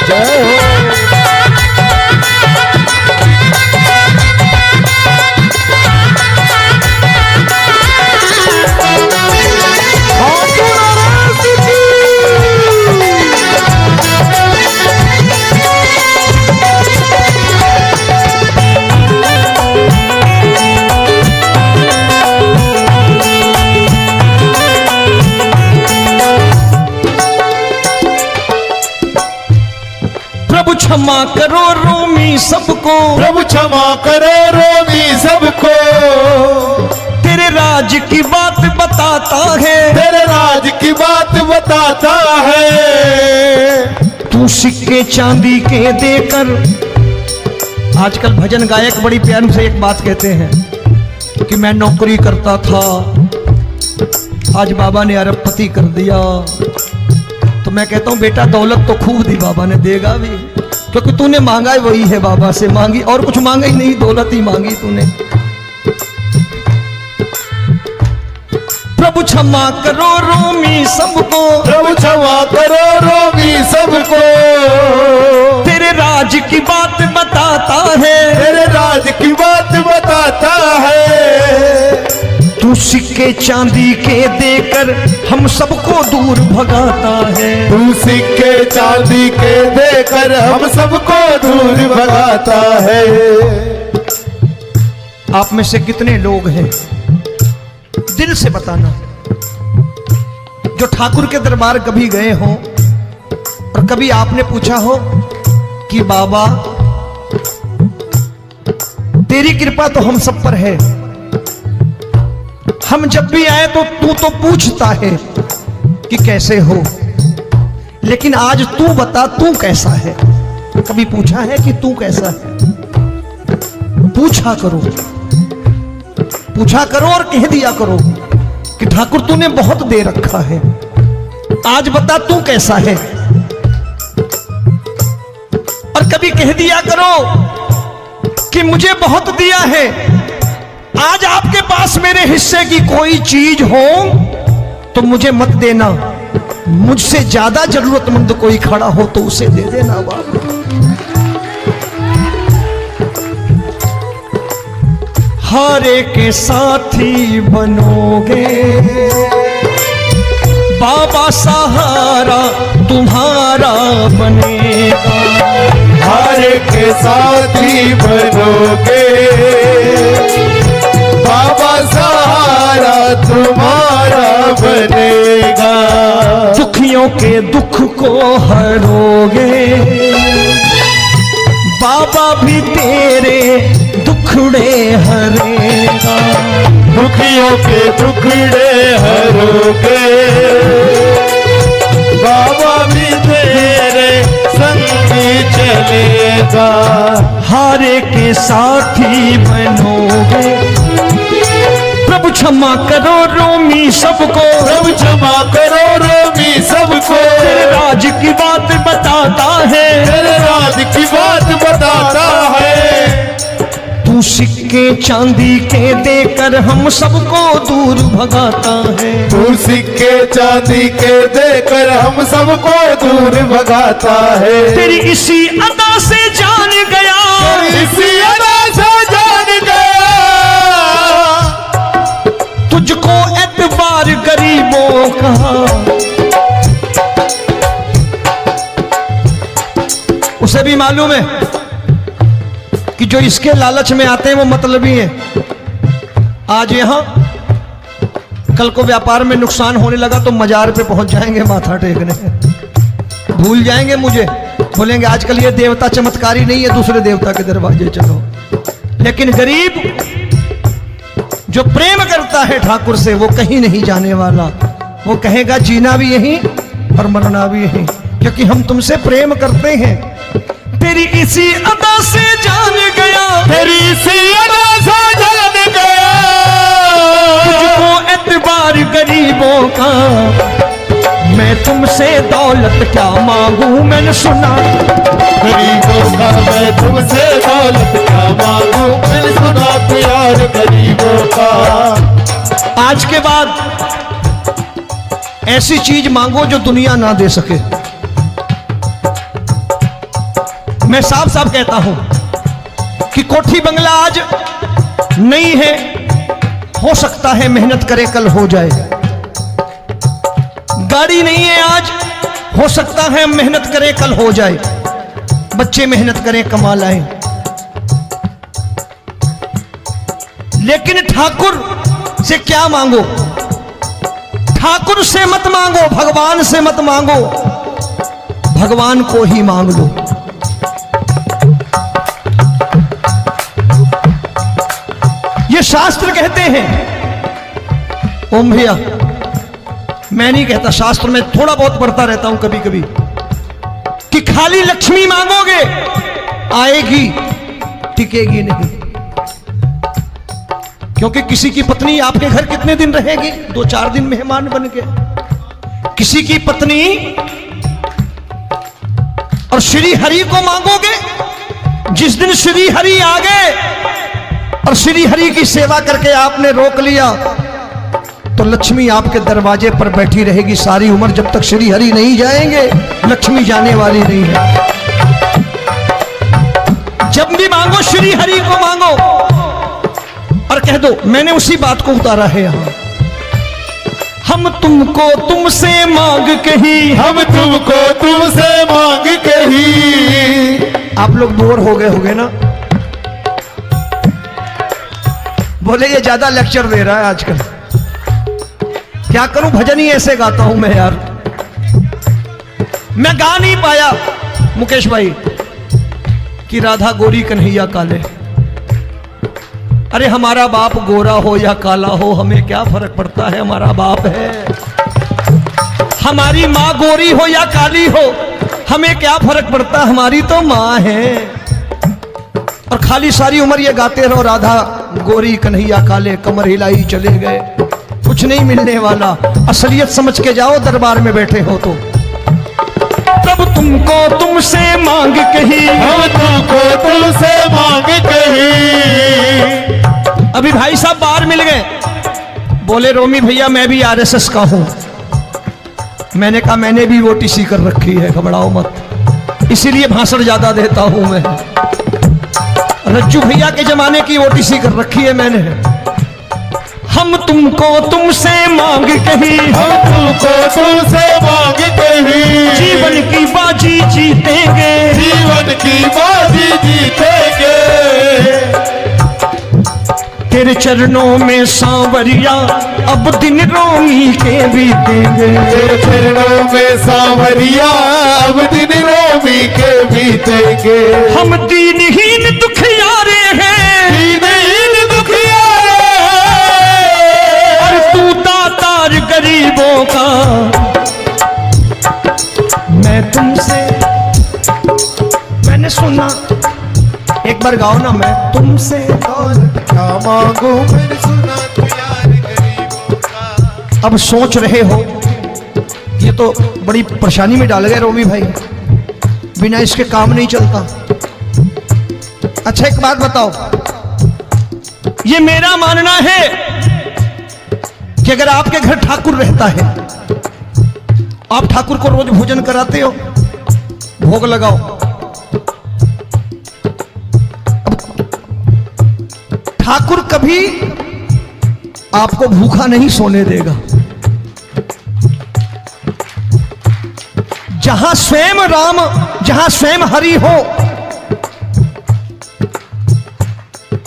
जय हो। प्रभु क्षमा करो रोमी सबको, प्रभु क्षमा करो रोमी सबको। तेरे राज की बात बताता है, तेरे राज की बात बताता है। तू सिक्के चांदी के देकर। आजकल भजन गायक बड़ी प्यार से एक बात कहते हैं कि मैं नौकरी करता था, आज बाबा ने अरबपति कर दिया। तो मैं कहता हूं बेटा दौलत तो खूब दी बाबा ने, देगा भी, क्योंकि तूने मांगा ही वही है, बाबा से मांगी, और कुछ मांगा ही नहीं, दौलत ही मांगी तूने। प्रभु क्षमा करो रोमी सबको, प्रभु क्षमा करो रोमी सबको। तेरे राज की बात बताता है, तेरे राज की बात बताता है। तू सिक्के चांदी के देकर हम सबको दूर भगाता है। तू सिक्के चांदी के देकर हम सबको दूर भगाता है। आप में से कितने लोग हैं, दिल से बताना, जो ठाकुर के दरबार कभी गए हो और कभी आपने पूछा हो कि बाबा तेरी कृपा तो हम सब पर है, हम जब भी आए तो तू तो पूछता है कि कैसे हो, लेकिन आज तू बता तू कैसा है। कभी पूछा है कि तू कैसा है? पूछा करो, पूछा करो और कह दिया करो कि ठाकुर तूने बहुत दे रखा है, आज बता तू कैसा है। और कभी कह दिया करो कि मुझे बहुत दिया है, आज आपके पास मेरे हिस्से की कोई चीज हो तो मुझे मत देना, मुझसे ज्यादा जरूरतमंद कोई खड़ा हो तो उसे दे देना बाबा। हारे के साथी बनोगे बाबा, सहारा तुम्हारा बनेगा। हारे के साथी बनोगे बाबा, सहारा तुम्हारा बनेगा। दुखियों के दुख को हरोगे बाबा भी तेरे दुखड़े हरेगा, दुखियों के दुखड़े हरोगे, बाबा भी तेरे संगी चलेगा, हारे के साथी बनोगे। प्रभु क्षमा करो रोमी सबको, प्रभु क्षमा करो रोमी सबको, तेरे राज की बात बताता है, तेरे राज की बात बताता है। तू सिक्के चांदी के देकर हम सबको दूर भगाता है, तू सिक्के चांदी के देकर हम सबको दूर भगाता है। तेरी इसी अदा से जान गया, इसी अदा से जान गया, तुझको एतबार गरीबों का। उसे भी मालूम है कि जो इसके लालच में आते हैं वो मतलबी हैं। आज यहां कल को व्यापार में नुकसान होने लगा तो मजार पे पहुंच जाएंगे माथा टेकने, भूल जाएंगे मुझे, बोलेंगे आजकल ये देवता चमत्कारी नहीं है, दूसरे देवता के दरवाजे चलो। लेकिन गरीब जो प्रेम करता है ठाकुर से वो कहीं नहीं जाने वाला, वो कहेगा जीना भी यहीं और मरना भी यहीं, क्योंकि हम तुमसे प्रेम करते हैं। तेरी इसी अदा से जान गया, तेरी इसी अदा से जान गया, तुझको एतबार गरीबों का। मैं तुमसे दौलत क्या मांगू, मैंने सुना गरीबों का मैं तुमसे दौलत क्या मांगू, मैंने सुना प्यार गरीबों का। आज के बाद ऐसी चीज मांगो जो दुनिया ना दे सके। मैं साफ साफ कहता हूं कि कोठी बंगला आज नहीं है, हो सकता है मेहनत करे कल हो जाए। गाड़ी नहीं है आज, हो सकता है मेहनत करे कल हो जाए। बच्चे मेहनत करें कमा लाएं, लेकिन ठाकुर से क्या मांगो? ठाकुर से मत मांगो, भगवान से मत मांगो, भगवान को ही मांग लो। ये शास्त्र कहते हैं, ओम भैया मैं नहीं कहता, शास्त्र में थोड़ा बहुत पढ़ता रहता हूं कभी कभी, कि खाली लक्ष्मी मांगोगे आएगी, टिकेगी नहीं। क्योंकि किसी की पत्नी आपके घर कितने दिन रहेगी? 2-4 दिन मेहमान बन के। किसी की पत्नी और श्री हरि को मांगोगे, जिस दिन श्री हरि आ गए और श्री हरि की सेवा करके आपने रोक लिया तो लक्ष्मी आपके दरवाजे पर बैठी रहेगी सारी उम्र। जब तक श्री हरि नहीं जाएंगे लक्ष्मी जाने वाली नहीं है। जब भी मांगो श्री हरि को मांगो और कह दो मैंने उसी बात को उतारा है यहां, हम तुमको तुमसे मांग कही, हम तुमको तुमसे मांग कही। आप लोग बोर हो गए होंगे ना, बोले ये ज्यादा लेक्चर दे रहा है आजकल। क्या करूं, भजन ही ऐसे गाता हूं मैं यार। मैं गा नहीं पाया मुकेश भाई कि राधा गोरी कन्हैया काले। अरे हमारा बाप गोरा हो या काला हो हमें क्या फर्क पड़ता है, हमारा बाप है। हमारी माँ गोरी हो या काली हो हमें क्या फर्क पड़ता, हमारी तो माँ है। और खाली सारी उम्र ये गाते रहो राधा गोरी कन्हैया काले, कमर हिलाई चले गए, कुछ नहीं मिलने वाला। असलियत समझ के जाओ दरबार में बैठे हो तो। तब तुमको तुमसे मांग कही, हम तुमको तुमसे मांग कही। अभी भाई साहब बाहर मिल गए, बोले रोमी भैया मैं भी आरएसएस का हूं। मैंने कहा मैंने भी ओटीसी कर रखी है, घबराओ मत, इसीलिए भाषण ज्यादा देता हूं मैं। रज्जू भैया के जमाने की ओटीसी कर रखी है मैंने। हम तुमको तुमसे मांग कही, हम तुमको तुमसे मांग कही। जीवन की बाजी जीतेंगे, जीवन की बाजी जीतेंगे। तेरे चरणों में सांवरिया अब दिन रोमी के बीतेंगे। तेरे चरणों में सांवरिया अब दिन रोमी के बीतेंगे। हम दीनहीन दुखियारे हैं, दीनहीन दुखियारे, और तू दातार गरीबों का। मैं तुमसे, मैंने सुना, एक बार गाओ ना, मैं तुमसे दौलत क्या मांगू, मैंने सुना तू यार गरीबों का। अब सोच रहे हो, ये तो बड़ी परेशानी में डाल गए रोमी भाई, बिना इसके काम नहीं चलता। अच्छा एक बात बताओ, ये मेरा मानना है कि अगर आपके घर ठाकुर रहता है, आप ठाकुर को रोज भोजन कराते हो, भोग लगाओ, ठाकुर कभी आपको भूखा नहीं सोने देगा। जहां स्वयं राम, जहां स्वयं हरि हो,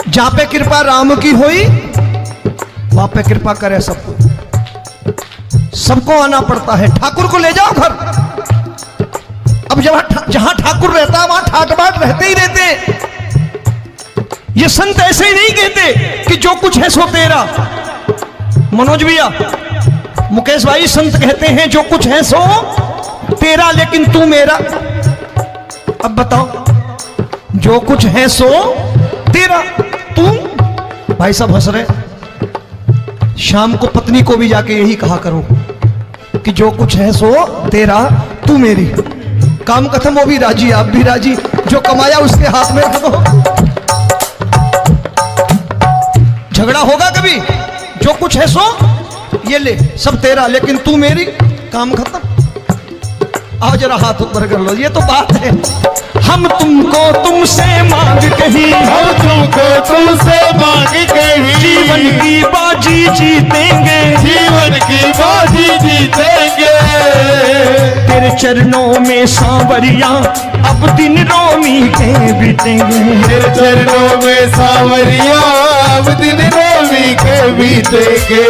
जहां पे कृपा राम की होई, वहां पे कृपा करे सबको। सबको आना पड़ता है, ठाकुर को ले जाओ घर। अब जहां ठाकुर रहता है वहां ठाट बाट रहते ही रहते। ये संत ऐसे ही नहीं कहते कि जो कुछ है सो तेरा। मनोज भैया, मुकेश भाई, संत कहते हैं जो कुछ है सो तेरा, लेकिन तू मेरा। अब बताओ, जो कुछ है सो तेरा, तू। भाई साहब हंस रहे। शाम को पत्नी को भी जाके यही कहा करो कि जो कुछ है सो तेरा, तू मेरी। काम खत्म, वो भी राजी, आप भी राजी। जो कमाया उसके हाथ में रख दो। झगड़ा होगा कभी? जो कुछ है सो ये ले, सब तेरा, लेकिन तू मेरी। काम खत्म। आओ जरा हाथ ऊपर कर लो, ये तो बात है। हम तुमको तुमसे मांग कहीं, हम तुमको तुमसे मांग कहीं, जीवन की बाजी जीतेंगे, जीवन की बाजी जीतेंगे। तेरे चरणों में सांवरिया अब दिन रोमी के बीतेंगे। तेरे चरणों में सांवरिया अब दिन रोमी के बीतेंगे।